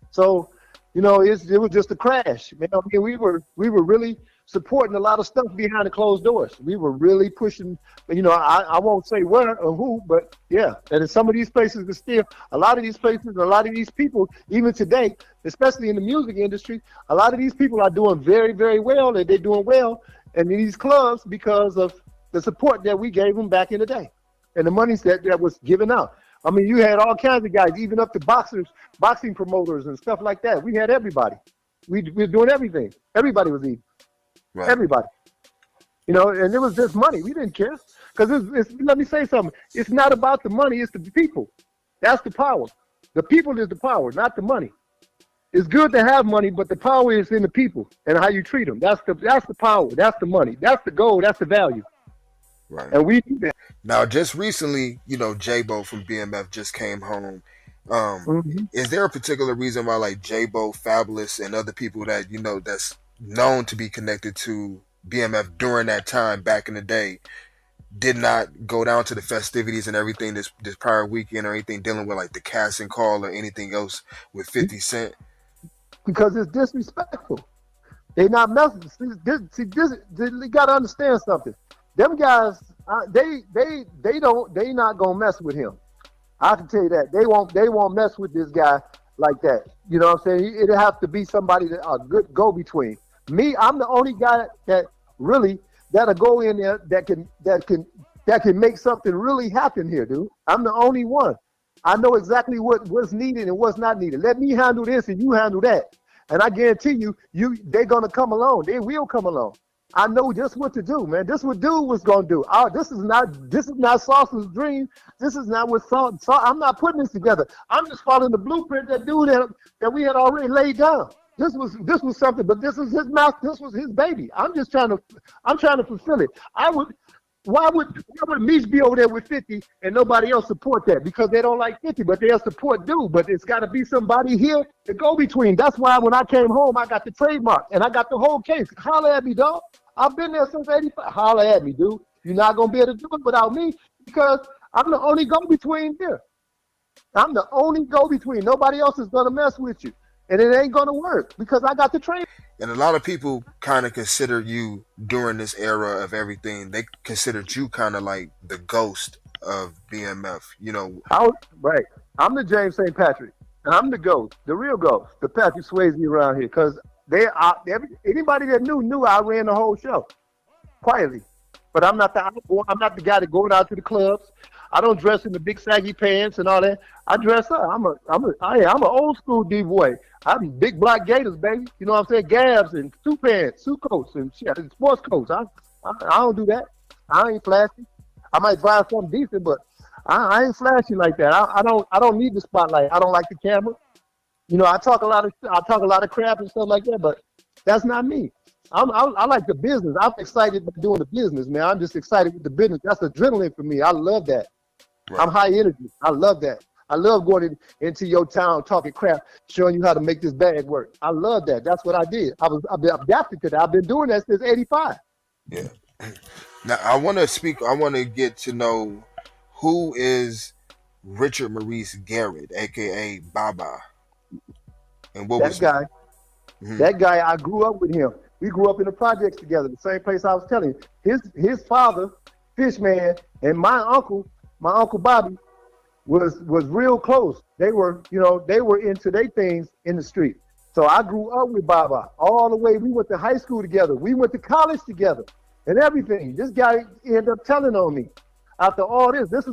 So, you know, it was just a crash. Man, I mean, we were really supporting a lot of stuff behind the closed doors. We were really pushing, you know, I won't say where or who, but yeah. And in some of these places, are still, a lot of these places, a lot of these people, even today, especially in the music industry, a lot of these people are doing very, very well, and they're doing well in these clubs because of the support that we gave them back in the day and the monies that was given out. I mean, you had all kinds of guys, even up to boxers, boxing promoters and stuff like that. We had everybody. We were doing everything. Everybody was eating. Right. Everybody. You know, and it was just money. We didn't care. Because let me say something. It's not about the money. It's the people. That's the power. The people is the power, not the money. It's good to have money, but the power is in the people and how you treat them. That's the power. That's the money. That's the goal. That's the value. Right. And we do that. Now, just recently, you know, J-Bo from B.M.F. just came home. Is there a particular reason why, like, J-Bo, Fabulous, and other people that, you know, that's known to be connected to B.M.F. during that time back in the day did not go down to the festivities and everything this prior weekend or anything dealing with, like, the casting call or anything else with 50 Cent? Because it's disrespectful. They not messing. See, you got to understand something. Them guys, they not gonna mess with him. I can tell you that they won't mess with this guy like that. You know what I'm saying? It'll have to be somebody that a good go between. Me, I'm the only guy that really that'll go in there that can make something really happen here, dude. I'm the only one. I know exactly what's needed and what's not needed. Let me handle this and you handle that. And I guarantee they're gonna come along. They will come along. I know just what to do, man. This is what dude was gonna do. This is not Sauce's dream. This is not what Sauce. I'm not putting this together. I'm just following the blueprint that dude that we had already laid down. This was something, but this was his mouth. This was his baby. I'm trying to fulfill it. Why would Meech be over there with 50 and nobody else support that? Because they don't like 50, but they'll support dude. But it's got to be somebody here to go between. That's why when I came home, I got the trademark and I got the whole case. Holler at me, dog. I've been there since 85. Holler at me, dude. You're not going to be able to do it without me because I'm the only go-between here. I'm the only go-between. Nobody else is going to mess with you. And it ain't going to work because I got the trade. And a lot of people kind of consider you during this era of everything. They considered you kind of like the ghost of BMF, you know. Right. I'm the James St. Patrick. I'm the ghost, the real ghost, the Patrick Swayze around here because anybody that knew I ran the whole show quietly. But I'm not the guy that going out to the clubs. I don't dress in the big saggy pants and all that. I dress up. I'm an old school D-boy. I'm big black gators, baby. You know what I'm saying? Gabs and suit pants, suit coats and shit, and sports coats. I don't do that. I ain't flashy. I might buy something decent, but I ain't flashy like that. I don't need the spotlight. I don't like the camera. You know, I talk a lot of crap and stuff like that, but that's not me. I like the business. I'm excited about doing the business, man. I'm just excited with the business. That's adrenaline for me. I love that. Right. I'm high energy. I love that. I love going into your town talking crap, showing you how to make this bag work. I love that. That's what I did. I've been adapted to that. I've been doing that since '85. Yeah. Now I want to get to know who is Richard Maurice Garrett, aka Baba, and what was that guy? That guy, I grew up with him. We grew up in the projects together, the same place I was telling you. His father, Fishman, and my uncle Bobby, was real close. They were into their things in the street. So I grew up with Baba all the way. We went to high school together. We went to college together and everything. This guy ended up telling on me. After all this, that's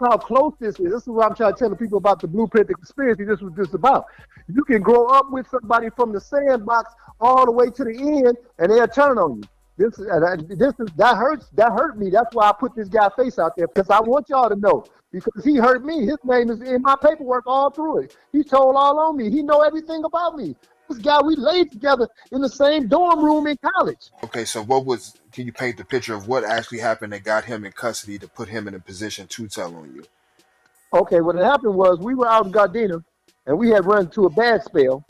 how close this is. This is what I'm trying to tell the people about the blueprint, the conspiracy. This was just about. You can grow up with somebody from the sandbox all the way to the end, and they'll turn on you. That hurt me. That's why I put this guy's face out there, because I want y'all to know, because he hurt me. His name is in my paperwork all through it. He told all on me. He know everything about me. This guy, we laid together in the same dorm room in college. Okay, so can you paint the picture of what actually happened that got him in custody to put him in a position to tell on you? Okay, what had happened was we were out in Gardena, and we had run into a bad spell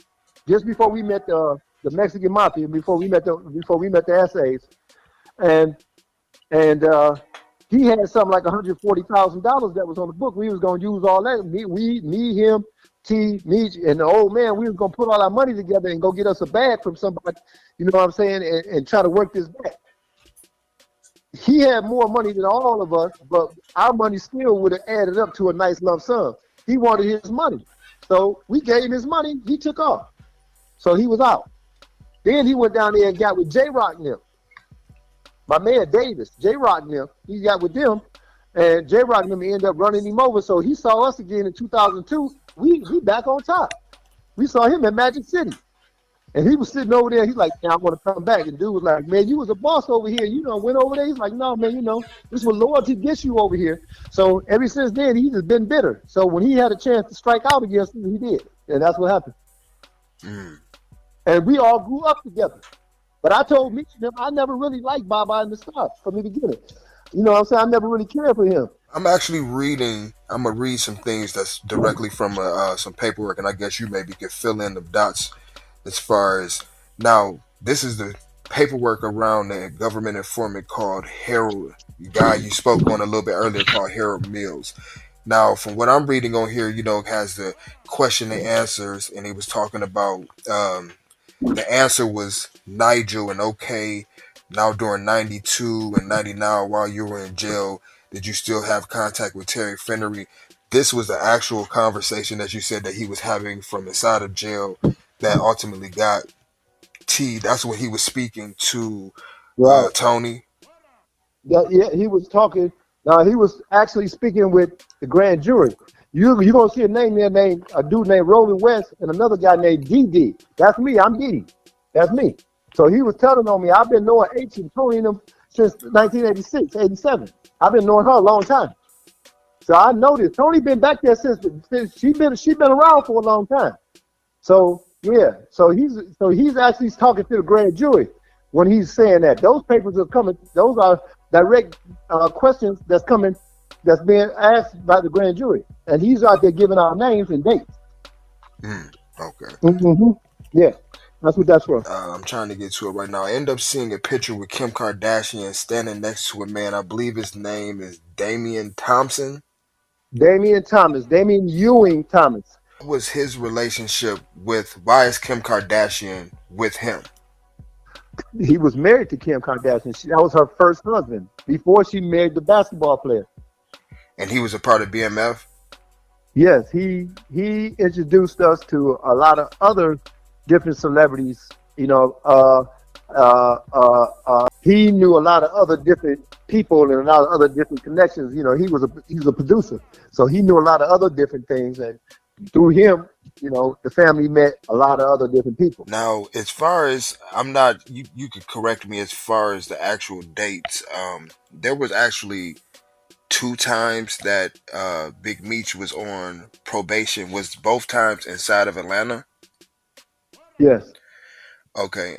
just before we met the Mexican Mafia, before we met the essays, and he had something like $140,000 that was on the book. We was gonna use all that. Me, him, T, Meech, and the old man, we was gonna put all our money together and go get us a bag from somebody, you know what I'm saying, and try to work this back. He had more money than all of us, but our money still would have added up to a nice lump sum. He wanted his money. So we gave him his money, he took off. So he was out. Then he went down there and got with J-Rock and them. My man Davis, J-Rock and them, he got with them, and J-Rock and them ended up running him over. So he saw us again in 2002. We back on top. We saw him at Magic City. And he was sitting over there. He's like, yeah, I want to come back. And dude was like, man, you was a boss over here. You know, went over there. He's like, no, man, you know, this is what loyalty gets you over here. So ever since then, he's just been bitter. So when he had a chance to strike out against him, he did. And that's what happened. And we all grew up together. But I told Meech and them, I never really liked Baba in the start from the beginning. You know what I'm saying? I never really cared for him. I'm actually reading, I'm going to read some things that's directly from some paperwork, and I guess you maybe could fill in the dots. As far as now, this is the paperwork around the government informant called Harold, the guy you spoke on a little bit earlier, called Harold Mills. Now, from what I'm reading on here, you know, it has the question and answers, and he was talking about the answer was Nigel and okay. Now during 92 and 99, while you were in jail, did you still have contact with Terry Flenory? This was the actual conversation that you said that he was having from inside of jail that ultimately got T. That's when he was speaking to Tony. Yeah, he was talking. He was actually speaking with the grand jury. You're going to see a name there named, a dude named Roland West and another guy named DD. That's me. I'm Diddy. That's me. So he was telling on me, I've been knowing H and Tony and them since 1986, 87. I've been knowing her a long time. So I noticed Tony been back there since she been around for a long time. So yeah, so he's actually talking to the grand jury when he's saying that. Those papers are coming. Those are direct questions that's coming, that's being asked by the grand jury, and he's out there giving our names and dates. Okay. Yeah, that's what that's for. I'm trying to get to it right now. I end up seeing a picture with Kim Kardashian standing next to a man. I believe his name is Damian Thompson. Damian Ewing Thomas. What was his relationship with? Why is Kim Kardashian with him? He was married to Kim Kardashian. That was her first husband before she married the basketball player. And he was a part of B.M.F. Yes, he introduced us to a lot of other different celebrities. You know, he knew a lot of other different people and a lot of other different connections. You know, he was a producer, so he knew a lot of other different things, and through him, you know, the family met a lot of other different people. Now, as far as you could correct me as far as the actual dates. There was actually 2 times that Big Meech was on probation. Was both times inside of Atlanta? Yes. Okay.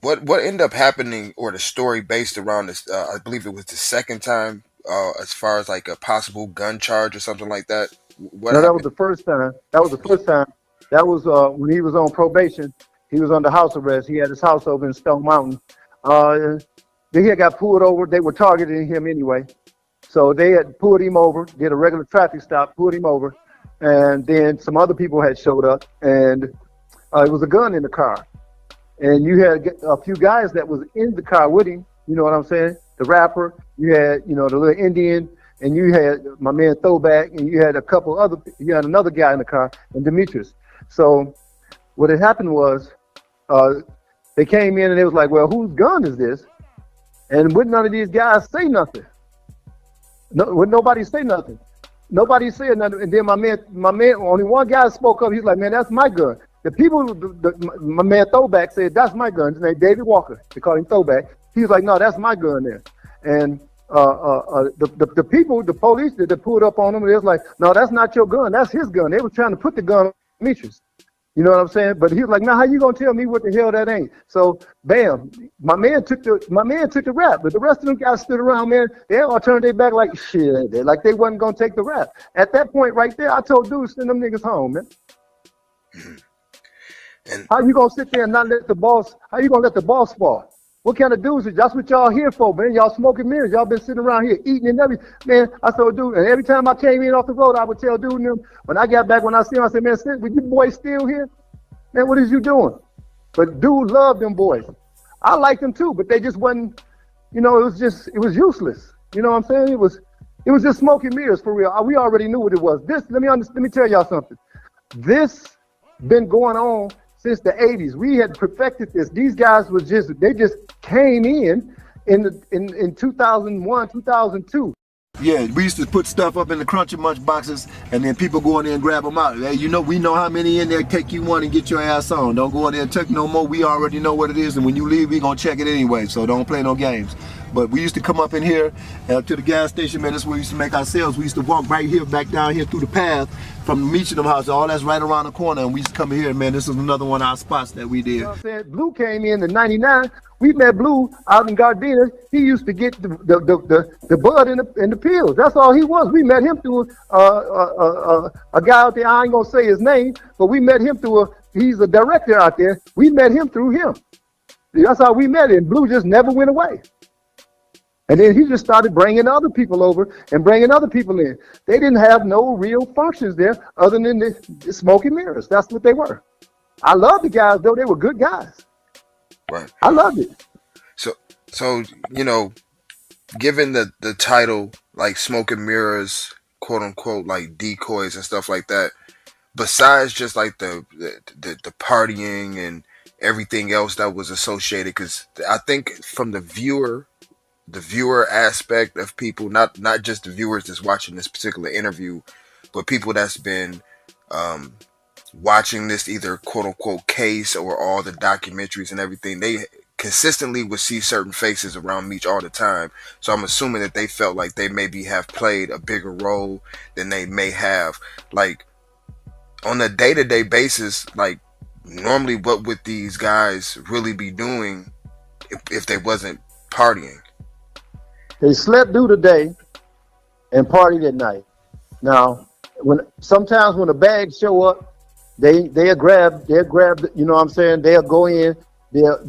What ended up happening, or the story based around this? I believe it was the second time, as far as like a possible gun charge or something like that. That was the first time. That was when he was on probation. He was under house arrest. He had his house over in Stone Mountain. He had got pulled over. They were targeting him anyway. So they had pulled him over, did a regular traffic stop, pulled him over. And then some other people had showed up, and it was a gun in the car. And you had a few guys that was in the car with him. You know what I'm saying? The rapper. You had, you know, the little Indian. And you had my man Throwback, and you had you had another guy in the car, and Demetrius. So what had happened was they came in and they was like, well, whose gun is this? And wouldn't none of these guys say nothing? Would nobody say nothing? Nobody said nothing. And then my man, only one guy spoke up. He's like, man, that's my gun. The people, my man Throwback said, that's my gun. His name David Walker. They call him Throwback. He was like, no, that's my gun there. And the people, the police that pulled up on him, they was like, no, that's not your gun, that's his gun. They were trying to put the gun on Demetrius. You know what I'm saying? But he was like, no, how you gonna tell me what the hell that ain't? So bam, my man took the rap, but the rest of them guys stood around, man. They all turned their back like shit, like they wasn't gonna take the rap. At that point right there, I told dude, send them niggas home, man. And how you gonna sit there and not let the boss? How you gonna let the boss fall? What kind of dudes is that's what y'all here for, man? Y'all smoking mirrors. Y'all been sitting around here eating and everything. Man, I told dude, and every time I came in off the road, I would tell dude and them, when I got back, when I see him, I said, man, were you boys still here? Man, what is you doing? But dude loved them boys. I liked them too, but they just wasn't, you know, it was useless. You know what I'm saying? It was just smoking mirrors for real. We already knew what it was. Let me tell y'all something. This been going on since the 80s. We had perfected this. These guys they just came in 2001, 2002. Yeah, we used to put stuff up in the Crunchy Munch boxes, and then people go in there and grab them out. Hey, you know, we know how many in there. Take you one and get your ass on. Don't go in there and take no more. We already know what it is, and when you leave, we gonna check it anyway. So don't play no games. But we used to come up in here to the gas station, man. That's where we used to make our sales. We used to walk right here, back down here through the path from the Meechingham house. All that's right around the corner, and we used to come here, man. This is another one of our spots that we did. You know what I'm saying? Blue came in '99. We met Blue out in Gardena. He used to get the bud and the pills. That's all he was. We met him through a guy out there. I ain't gonna say his name, but we met him through he's a director out there. We met him through him. That's how we met him. Blue just never went away. And then he just started bringing other people over and bringing other people in. They didn't have no real functions there other than the smoking mirrors. That's what they were. I love the guys, though. They were good guys. Right. I loved it. So you know, given the title, like smoking mirrors, quote unquote, like decoys and stuff like that, besides just like the partying and everything else that was associated, because I think from the viewer aspect of people, not just the viewers that's watching this particular interview, but people that's been watching this either quote unquote case or all the documentaries and everything, they consistently would see certain faces around Meech all the time. So I'm assuming that they felt like they maybe have played a bigger role than they may have. Like on a day-to-day basis, like normally what would these guys really be doing if they wasn't partying? They slept through the day and partied at night. Now, sometimes when the bags show up, they'll grab, you know what I'm saying? They'll go in, they'll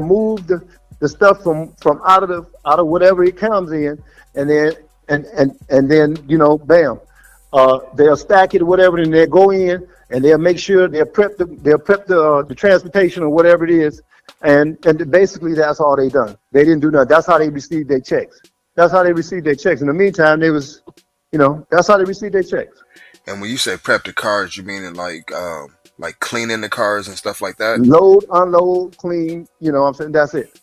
move the stuff from out of whatever it comes in, and then you know, bam, they'll stack it or whatever, and they'll go in and they'll make sure they'll prep the transportation or whatever it is, and basically that's all they done. They didn't do nothing. That's how they received their checks. In the meantime, they was, you know, that's how they received their checks. And when you say prep the cars, you mean like cleaning the cars and stuff like that? Load, unload, clean, you know what I'm saying? That's it.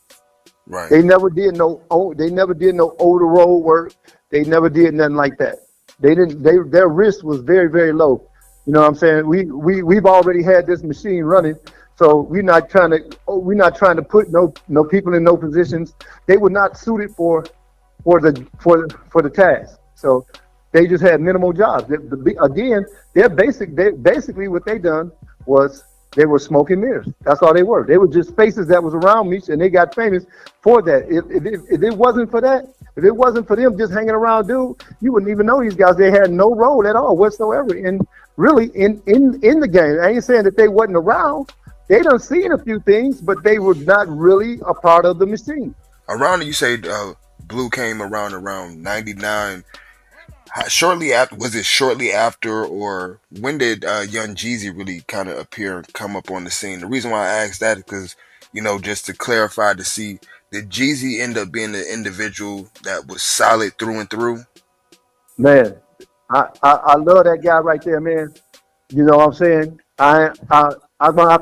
Right. They never did no older road work. They never did nothing like that. Their risk was very, very low. You know what I'm saying? We've already had this machine running, so we're not trying to put no people in no positions. They were not suited for the task. So they just had minimal jobs. Again, basically what they done was they were smoking mirrors. That's all they were. They were just faces that was around me, and they got famous for that. If it wasn't for that, if it wasn't for them just hanging around, dude, you wouldn't even know these guys. They had no role at all whatsoever in the game. I ain't saying that they wasn't around. They done seen a few things, but they were not really a part of the machine. Around, you say Blue came around 99. Shortly after, or when did Young Jeezy really kind of appear and come up on the scene? The reason why I asked that is because, you know, just to clarify, to see, did Jeezy end up being the individual that was solid through and through? Man, I love that guy right there, man. You know what I'm saying? I'm gonna have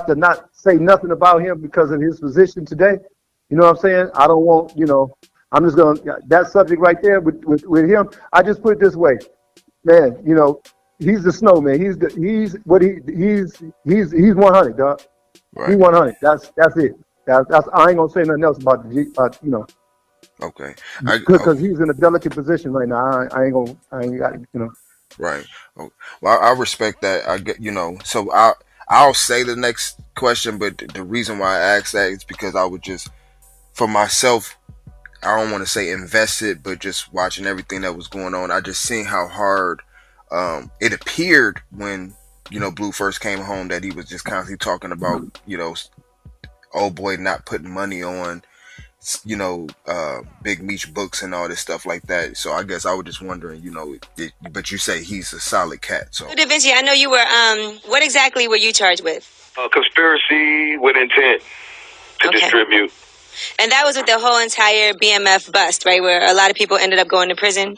to not say nothing about him because of his position today. You know what I'm saying? I don't want, you know, I'm just gonna, that subject right there with him. I just put it this way, man. You know, he's the snowman. He's 100, dog. Right. He's 100. That's it. That's I ain't gonna say nothing else about you know. Okay. Because he's in a delicate position right now. I ain't got, you know. Right. Well, I respect that. I get, you know. So I'll say the next question, but the reason why I asked that is because I would just, for myself, I don't want to say invested, but just watching everything that was going on, I just seen how hard it appeared when you know, Blue first came home, that he was just constantly talking about, you know, old boy not putting money on, you know, Big Meech books and all this stuff like that. So I guess I was just wondering, you know, but you say he's a solid cat. So Da Vinci, I know you were, what exactly were you charged with? Conspiracy with intent to distribute. And that was with the whole entire BMF bust, right? Where a lot of people ended up going to prison.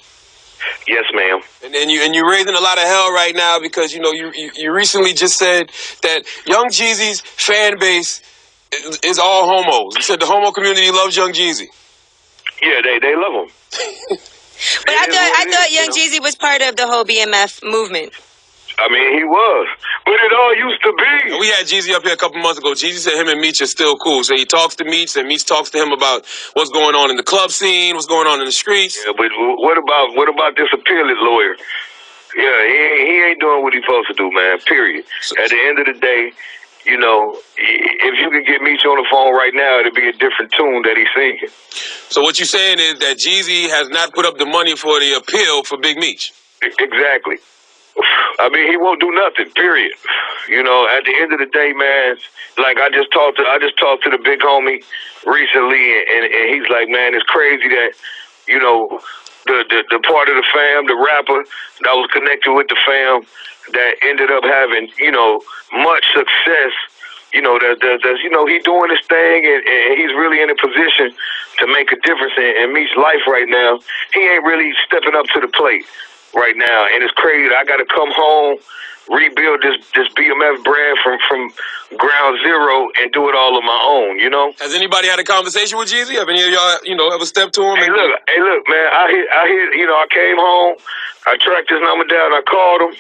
Yes, ma'am. And you're raising a lot of hell right now because, you know, you recently just said that Young Jeezy's fan base is all homos. You said the homo community loves Young Jeezy. Yeah, they love him. But I thought Young Jeezy was part of the whole BMF movement. I mean, he was, but it all used to be. We had Jeezy up here a couple months ago. Jeezy said him and Meech are still cool. So he talks to Meech, and Meech talks to him about what's going on in the club scene, what's going on in the streets. Yeah, but what about this appealing lawyer? Yeah, he ain't doing what he's supposed to do, man. Period. At the end of the day, you know, if you can get Meech on the phone right now, it'll be a different tune that he's singing. So what you're saying is that Jeezy has not put up the money for the appeal for Big Meech. Exactly. I mean, he won't do nothing, period. You know, at the end of the day, man, like I just talked to the big homie recently, and he's like, man, it's crazy that, you know, the part of the fam, the rapper that was connected with the fam that ended up having, you know, much success, you know, that you know, he doing his thing, and he's really in a position to make a difference in Meech's life right now. He ain't really stepping up to the plate right now, and it's crazy. I got to come home, rebuild this BMF brand from ground zero, and do it all on my own. You know. Has anybody had a conversation with Jeezy? Have any of y'all, you know, ever stepped to him? Hey, look, man. I hit. You know, I came home. I tracked his number down. I called him.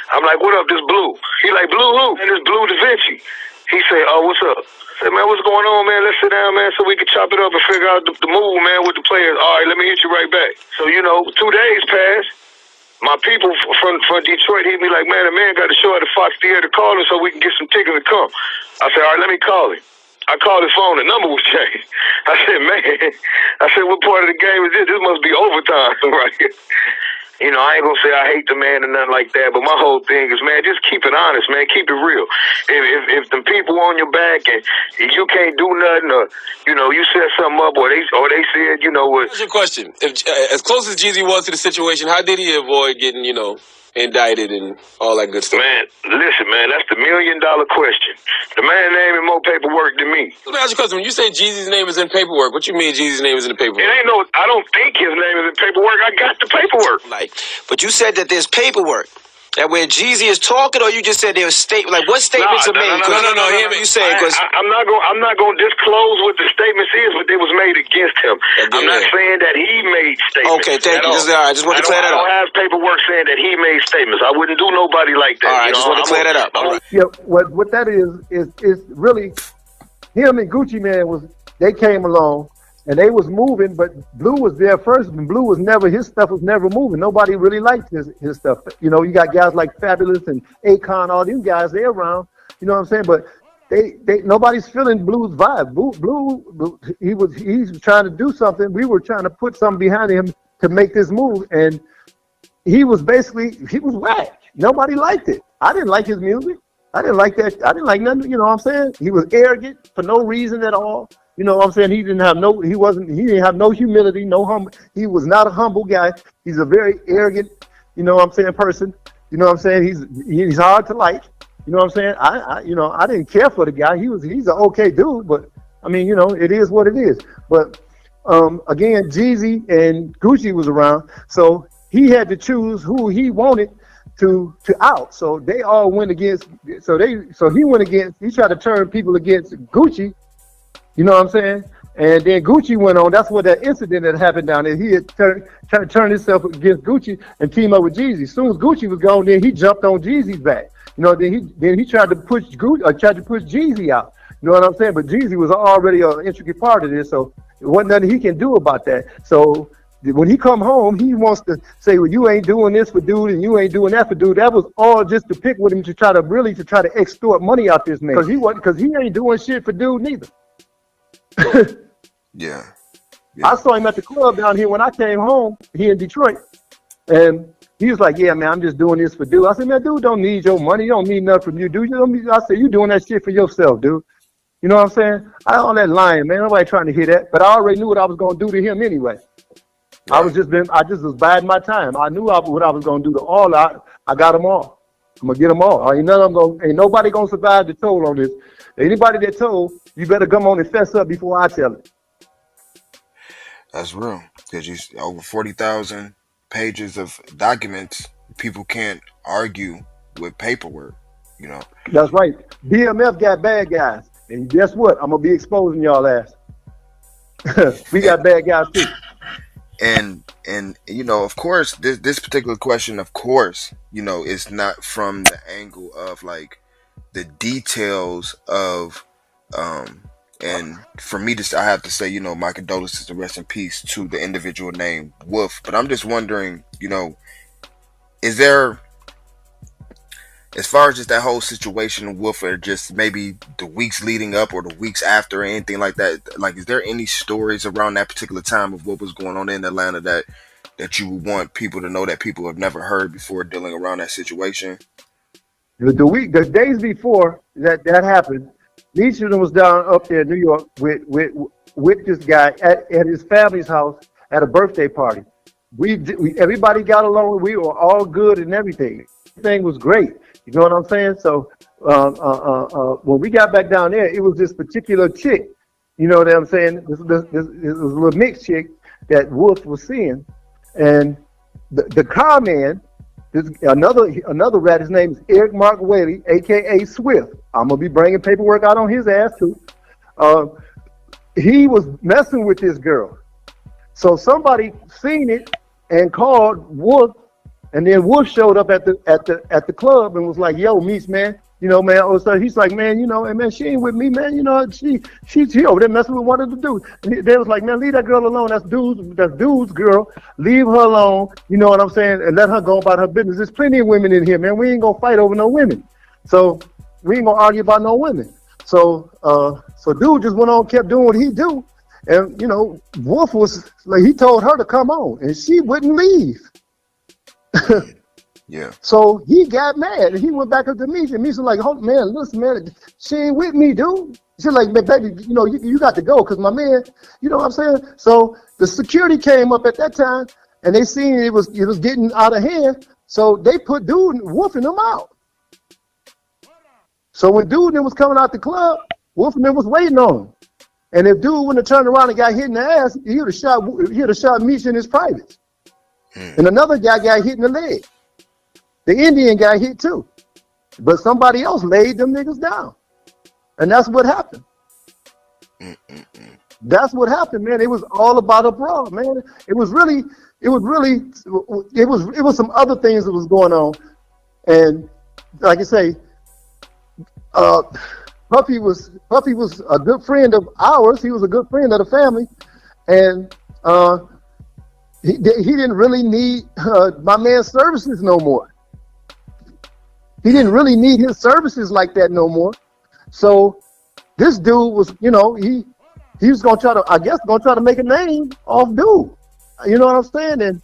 I'm like, "What up, this Blue?" He like, "Blue who?" And it's Blue Da Vinci. He say, "Oh, what's up?" I said, "Man, what's going on, man? Let's sit down, man, so we can chop it up and figure out the move, man, with the players." All right, let me hit you right back. So, you know, 2 days passed. My people from Detroit hit me like, "Man, the man got to show at the Fox Theater to call him so we can get some tickets to come." I said, "All right, let me call him." I called his phone. The number was changed. I said, "Man," I said, "what part of the game is this? This must be overtime right here." You know, I ain't gonna say I hate the man or nothing like that, but my whole thing is, man, just keep it honest, man. Keep it real. If the people on your back and you can't do nothing, or you know, you set something up, or they said, you know what? That's your question. If, as close as Jeezy was to the situation, how did he avoid getting, you know, indicted and all that good stuff? Man, listen, man, that's the $1 million question. The man name in more paperwork than me. Let me ask you a question. When you say Jeezy's name is in paperwork, what you mean Jeezy's name is in the paperwork? It ain't no, I don't think his name is in paperwork. I got the paperwork. Like, but you said that there's paperwork. That where Jeezy is talking, or you just said there was like what statements are made? No. You saying because I'm not going to disclose what the statements is, but they was made against him. I'm not saying that he made statements. Okay, thank you. I just want to clear that up. I don't have paperwork saying that he made statements. I wouldn't do nobody like that. All right, I just want to clear that up. All right. Yeah, what that is really him and Gucci Man they came along. And they was moving, but Blue was there first, and Blue was never, his stuff was never moving. Nobody really liked his stuff. You know, you got guys like Fabulous and Akon, all these guys, they're around, you know what I'm saying? But nobody's feeling Blue's vibe. Blue, he's trying to do something. We were trying to put something behind him to make this move, and he was whack. Nobody liked it. I didn't like his music. I didn't like that. I didn't like nothing, you know what I'm saying? He was arrogant for no reason at all. You know what I'm saying? He didn't have no humility, no humble. He was not a humble guy. He's a very arrogant, you know what I'm saying, person. You know what I'm saying? He's hard to like. You know what I'm saying? I didn't care for the guy. He's an okay dude, but I mean, you know, it is what it is. But again, Jeezy and Gucci was around, so he had to choose who he wanted to out. So they all went against. So he went against. He tried to turn people against Gucci. You know what I'm saying? And then Gucci went on. That's what that incident that happened down there. He had tried to turn himself against Gucci and team up with Jeezy. As soon as Gucci was gone, then he jumped on Jeezy's back. You know, then he tried to push Jeezy out. You know what I'm saying? But Jeezy was already an intricate part of this, so there wasn't nothing he can do about that. So when he come home, he wants to say, "Well, you ain't doing this for dude, and you ain't doing that for dude." That was all just to pick with him to try to extort money out this man, because he ain't doing shit for dude neither. Yeah. I saw him at the club down here when I came home here in Detroit, and He was like, yeah, man, I'm just doing this for dude. I said, man, dude don't need your money. You don't need nothing from you, dude. I said, you doing that shit for yourself, dude. You know what I'm saying? I don't that lying, man. Nobody trying to hear that. But I already knew what I was gonna do to him anyway. Right. I just was biding my time. I knew what I was gonna do to all. I got them all. I'm gonna get them all. Ain't nobody gonna survive the toll on this. Anybody that told, you better come on and fess up before I tell it. That's real. Because you over 40,000 pages of documents, people can't argue with paperwork. You know. That's right. BMF got bad guys. And guess what? I'm going to be exposing y'all ass. We got bad guys too. And you know, of course, this particular question, of course, you know, is not from the angle of like the details of, and for me to, I have to say, you know, my condolences and rest in peace to the individual named Wolf. But I'm just wondering, you know, is there, as far as just that whole situation with, or just maybe the weeks leading up or the weeks after or anything like that, like, is there any stories around that particular time of what was going on in Atlanta that you would want people to know that people have never heard before dealing around that situation? The days before that happened, Meech was down up there in New York with this guy at his family's house at a birthday party. Everybody got along. We were all good and everything. Everything was great. You know what I'm saying? So when we got back down there, it was this particular chick. You know what I'm saying? This was a little mixed chick that Wolf was seeing, and the car man, another rat. His name is Eric Mark Whaley, aka Swift. I'm gonna be bringing paperwork out on his ass too. He was messing with this girl, so somebody seen it and called Wolf. And then Wolf showed up at the club and was like, "Yo, Meech, man, you know, man." So he's like, "Man, you know, and man, she ain't with me, man. You know, she's over there messing with one of the dudes." And they was like, "Man, leave that girl alone. That's dude's girl. Leave her alone." You know what I'm saying? And let her go about her business. There's plenty of women in here, man. We ain't gonna fight over no women. So we ain't gonna argue about no women. So dude just went on, kept doing what he do, and you know, Wolf was like, he told her to come on, and she wouldn't leave. Yeah. So he got mad and he went back up to Meech, and Meech was like, "Oh man, listen, man, she ain't with me, dude." She's like, "Man, baby, you know, you got to go because my man, you know what I'm saying?" So the security came up at that time and they seen it was getting out of hand. So they put dude Wolfing him out. So when dude was coming out the club, Wolfing was waiting on him. And if dude wouldn't have turned around and got hit in the ass, he would have shot Meech in his privates. And another guy got hit in the leg. The Indian guy hit too. But somebody else laid them niggas down. And that's what happened. That's what happened, man. It was all about a brawl, man. It was some other things that was going on. And like I say, Puffy was a good friend of ours. He was a good friend of the family. And he didn't really need my man's services no more. He didn't really need his services like that no more. So this dude was, you know, he was gonna try to make a name off dude. You know what I'm saying? And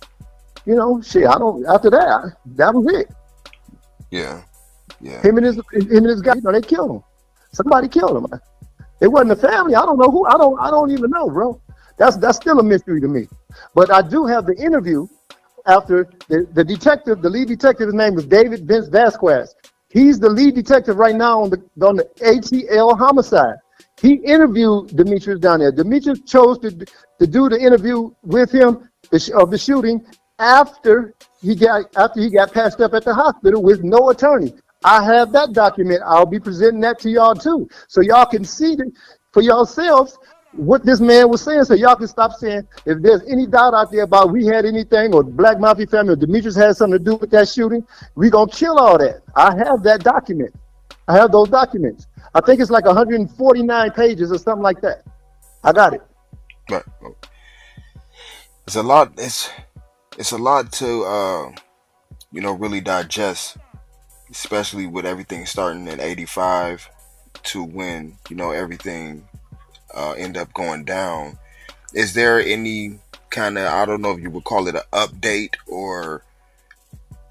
you know, shit, after that was it. Yeah. Yeah. Him and his guy, you know, they killed him. Somebody killed him. It wasn't the family. I don't know who. I don't even know, bro. That's still a mystery to me. But I do have the interview after the detective, the lead detective, his name was David Vince Vasquez. He's the lead detective right now on the ATL homicide. He interviewed Demetrius down there. Demetrius chose to do the interview with him of the shooting after he got patched up at the hospital with no attorney. I have that document. I'll be presenting that to y'all too, so y'all can see for yourselves what this man was saying, so y'all can stop saying, if there's any doubt out there about we had anything or Black Mafia Family or Demetrius had something to do with that shooting, we gonna kill all that. I have that document. I have those documents. I think it's like 149 pages or something like that. I got it. But it's a lot. It's a lot to you know, really digest, especially with everything starting in '85 to when, you know, everything end up going down. Is there any kind of, I don't know if you would call it an update or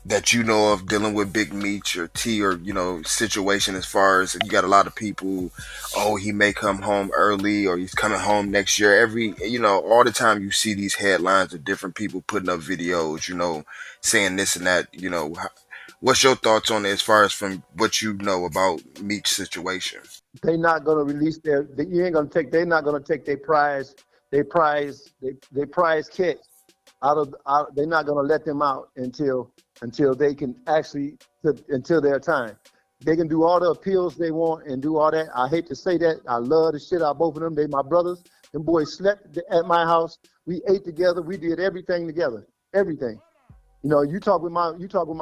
that you know of dealing with Big Meech or T or situation as far as you got a lot of people, oh, he may come home early or he's coming home next year. All the time you see these headlines of different people putting up videos, saying this and that. What's your thoughts on it as far as from what you know about Meech's situation? They're not gonna release they're not gonna take their prize catch they're not gonna let them out until they can actually until their time. They can do all the appeals they want and do all that. I hate to say that. I love the shit out of both of them. They my brothers. Them boys slept at my house. We ate together. We did everything together. Everything. You talked with my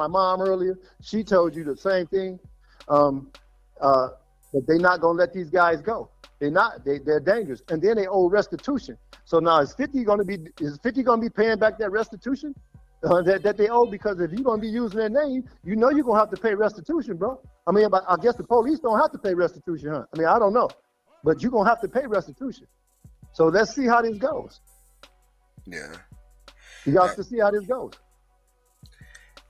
mom earlier. She told you the same thing. But they're not gonna let these guys go. They're dangerous. And then they owe restitution. So now is 50 gonna be paying back that restitution that they owe? Because if you're gonna be using their name, you're gonna have to pay restitution, bro. I mean, but I guess the police don't have to pay restitution, huh? I mean, I don't know. But you're gonna have to pay restitution. So let's see how this goes. Yeah. You got to see how this goes.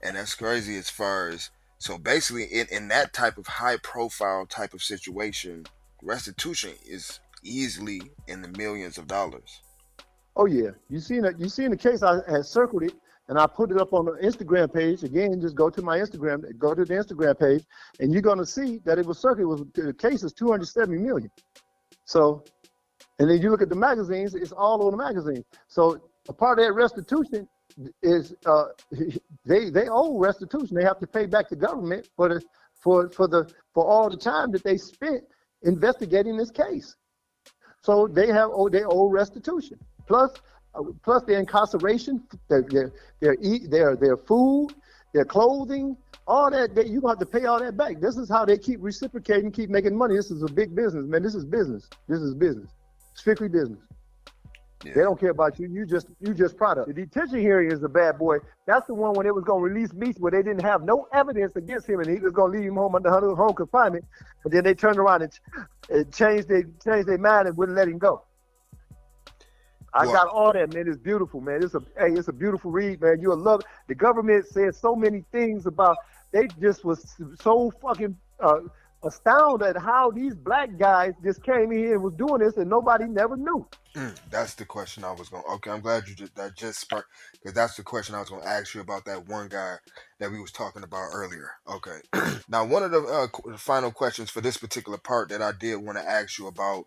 And that's crazy as far as, so basically in that type of high profile type of situation, restitution is easily in the millions of dollars. Oh yeah. You seen the case, I had circled it and I put it up on the Instagram page. Again, just go to the Instagram page and you're gonna see that it was circled. The case is 270 million. So, and then you look at the magazines, it's all on the magazine. So a part of that restitution is they owe restitution. They have to pay back the government for all the time that they spent investigating this case. So they owe restitution. Plus their incarceration, their food, their clothing, all that you have to pay all that back. This is how they keep reciprocating, keep making money. This is a big business, man. This is business. Strictly business. Yeah. They don't care about you. You just product. The detention hearing is the bad boy. That's the one when they was gonna release Meech where they didn't have no evidence against him and he was gonna leave him home under home confinement. But then they turned around and changed their mind and wouldn't let him go. I got all that, man. It's beautiful, man. It's a beautiful read, man. You'll love it. The government said so many things about. They just was so fucking astounded at how these black guys just came in here and was doing this and nobody never knew. That's the question I was going. Okay, I'm glad that just sparked, because that's the question I was going to ask you about that one guy that we was talking about earlier. Okay, now one of the final questions for this particular part that I did want to ask you about,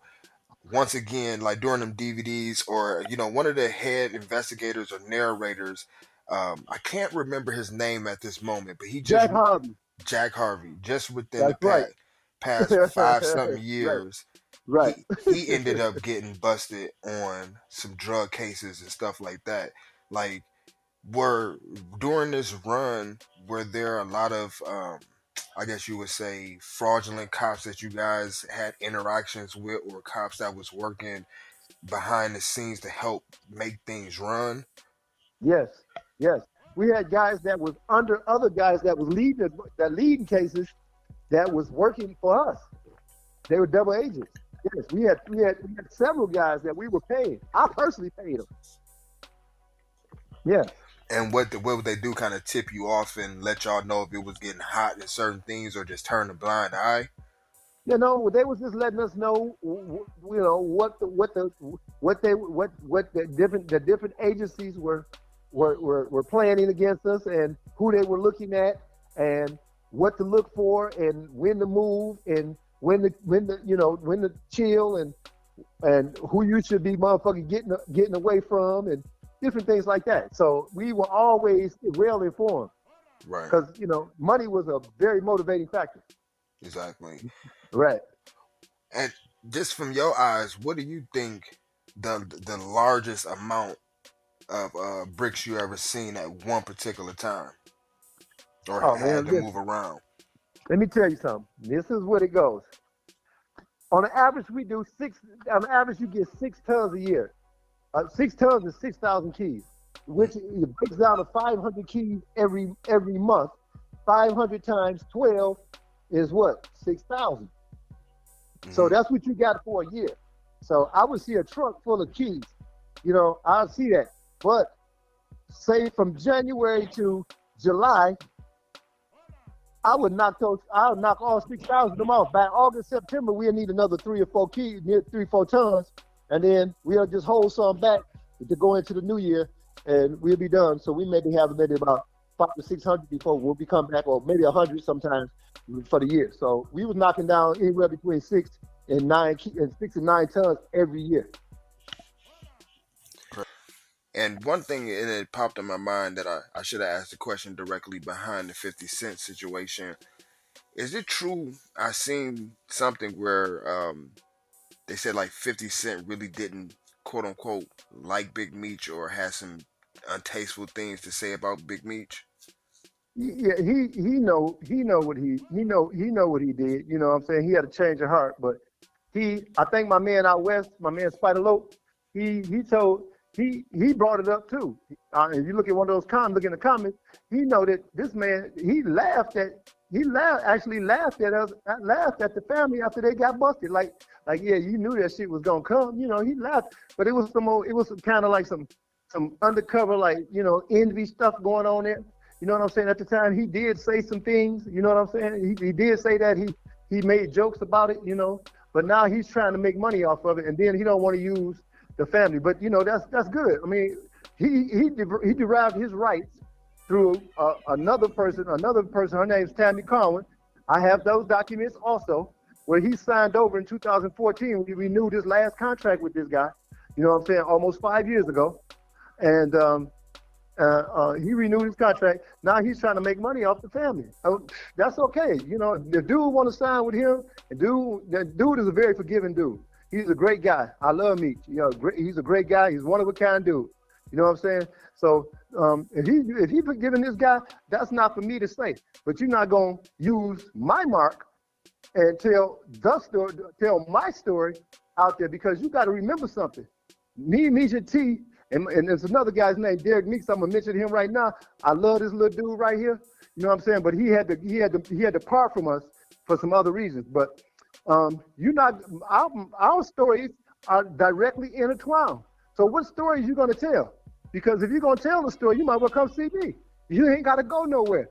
once again, like during them DVDs or one of the head investigators or narrators, I can't remember his name at this moment, but he just Jack Harvey, just within past 5-something years. Right. He ended up getting busted on some drug cases and stuff like that. Like, during this run, were there a lot of, I guess you would say, fraudulent cops that you guys had interactions with, or cops that was working behind the scenes to help make things run? Yes. We had guys that was under other guys that was leading cases that was working for us. They were double agents. Yes, we had several guys that we were paying. I personally paid them. Yeah. And what would they do? Kind of tip you off and let y'all know if it was getting hot in certain things, or just turn a blind eye? They was just letting us know, what the different agencies were planning against us, and who they were looking at, and what to look for, and when to move, and when to chill, and who you should be motherfucking getting away from, and different things like that. So we were always well informed, right? Because money was a very motivating factor. Exactly. Right. And just from your eyes, what do you think the largest amount of bricks you ever seen at one particular time, or had to move around? Let me tell you something. This is what it goes. On an average, you get 6 tons a year. 6 tons is 6,000 keys, which it breaks down to 500 keys every month. 500 times 12 is what? 6,000. Mm-hmm. So that's what you got for a year. So I would see a truck full of keys. I'll see that. But say from January to July, I would knock all 6,000 of them off. By August, September, we'll need another 3 or 4 tons, and then we'll just hold some back to go into the new year, and we'll be done. So we maybe have maybe about 500 to 600 before we'll be come back, or maybe 100 sometimes for the year. So we was knocking down anywhere between 6 and 9 tons every year. And one thing, and it popped in my mind that I should have asked the question directly behind the 50 Cent situation. Is it true? I seen something where they said like 50 Cent really didn't, quote unquote, like Big Meech or had some untasteful things to say about Big Meech. Yeah, he know what he did. You know what I'm saying? He had a change of heart, but I think my man out west, my man Spider Lope, he brought it up too. If you look at one of those look in the comments, he know that this man, actually laughed at us, laughed at the family after they got busted. Like, yeah, you knew that shit was gonna come. You know, he laughed, but it was kind of like some undercover, like, you know, envy stuff going on there. You know what I'm saying? At the time, he did say some things. You know what I'm saying? He did say that he made jokes about it. You know, but now he's trying to make money off of it, and then he don't want to use the family. But you know, that's good. I mean, he derived his rights through another person. Her name's Tammy Conway. I have those documents also, where he signed over in 2014. We renewed his last contract with this guy. You know what I'm saying? Almost 5 years ago, and he renewed his contract. Now he's trying to make money off the family. That's okay. You know, the dude want to sign with him. The dude is a very forgiving dude. He's a great guy. I love Meech. You know, he's a great guy. He's one of a kind dude. You know what I'm saying? So if he forgiving this guy, that's not for me to say. But you're not gonna use my mark and tell my story out there, because you got to remember something. Me, Meech T, and there's another guy's name, Derek Meeks. I'm gonna mention him right now. I love this little dude right here. You know what I'm saying? But he had to part from us for some other reasons. But our stories are directly intertwined. So what stories you gonna tell? Because if you're gonna tell the story, you might well come see me. You ain't gotta go nowhere.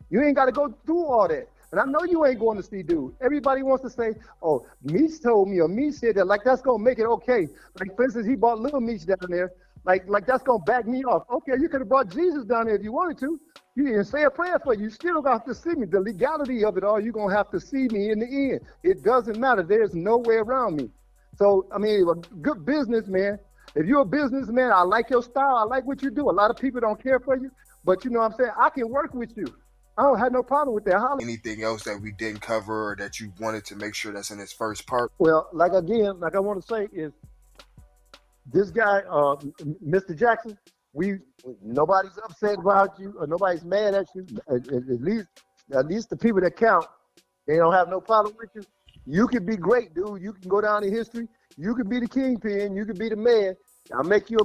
You ain't gotta go through all that. And I know you ain't going to see dude. Everybody wants to say, oh, Meech told me, or Meech said that, like that's gonna make it okay. Like for instance, he brought Little Meech down there. Like that's gonna back me off. Okay, you could have brought Jesus down there if you wanted to. You didn't say a prayer for you. You still gonna have to see me. The legality of it all, you're gonna have to see me in the end. It doesn't matter. There's no way around me. So I mean, a good businessman. If you're a businessman, I like your style. I like what you do. A lot of people don't care for you, but you know what I'm saying? I can work with you. I don't have no problem with that. Anything else that we didn't cover or that you wanted to make sure that's in this first part? Well, like I want to say is, this guy, Mr. Jackson, nobody's upset about you or nobody's mad at you. At least the people that count, they don't have no problem with you. You can be great, dude. You can go down in history. You can be the kingpin. You can be the man. I'll make you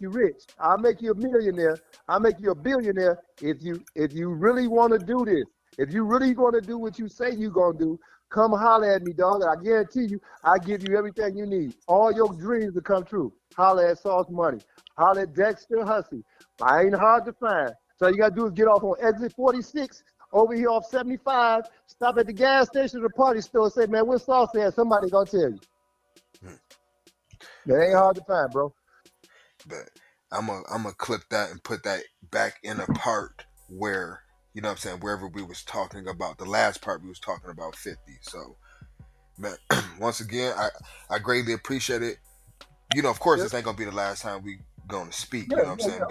rich. I'll make you a millionaire. I'll make you a billionaire if you really want to do this. If you really want to do what you say you're gonna do, come holler at me, dog. I guarantee you, I give you everything you need. All your dreams will come true. Holler at Sauce Money. Holler at Dexter Hussey. I ain't hard to find. So all you gotta do is get off on exit 46 over here off 75. Stop at the gas station or the party store and say, man, where's Sauce at? Somebody gonna tell you. That ain't hard to find, bro. But I'm gonna clip that and put that back in a part where, you know what I'm saying, wherever we was talking about, the last part we was talking about 50. So, man, once again, I greatly appreciate it. You know, of course, this ain't gonna be the last time we gonna speak. You know what I'm saying?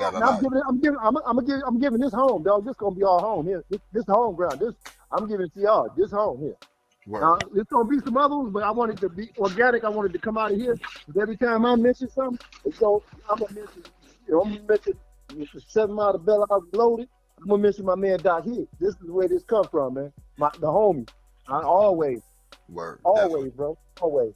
I'm giving this home, dog. This gonna be our home here. This home ground. I'm giving it to y'all. This home here. Now, there's gonna be some other ones, but I want it to be organic. I want it to come out of here. Every time I mention something, I'm gonna mention the 7 Mile to Bella House Loaded. I'm gonna mention my man Doc Hicks. This is where this come from, man. The homie. Always. Word. Always, definitely. Bro. Always.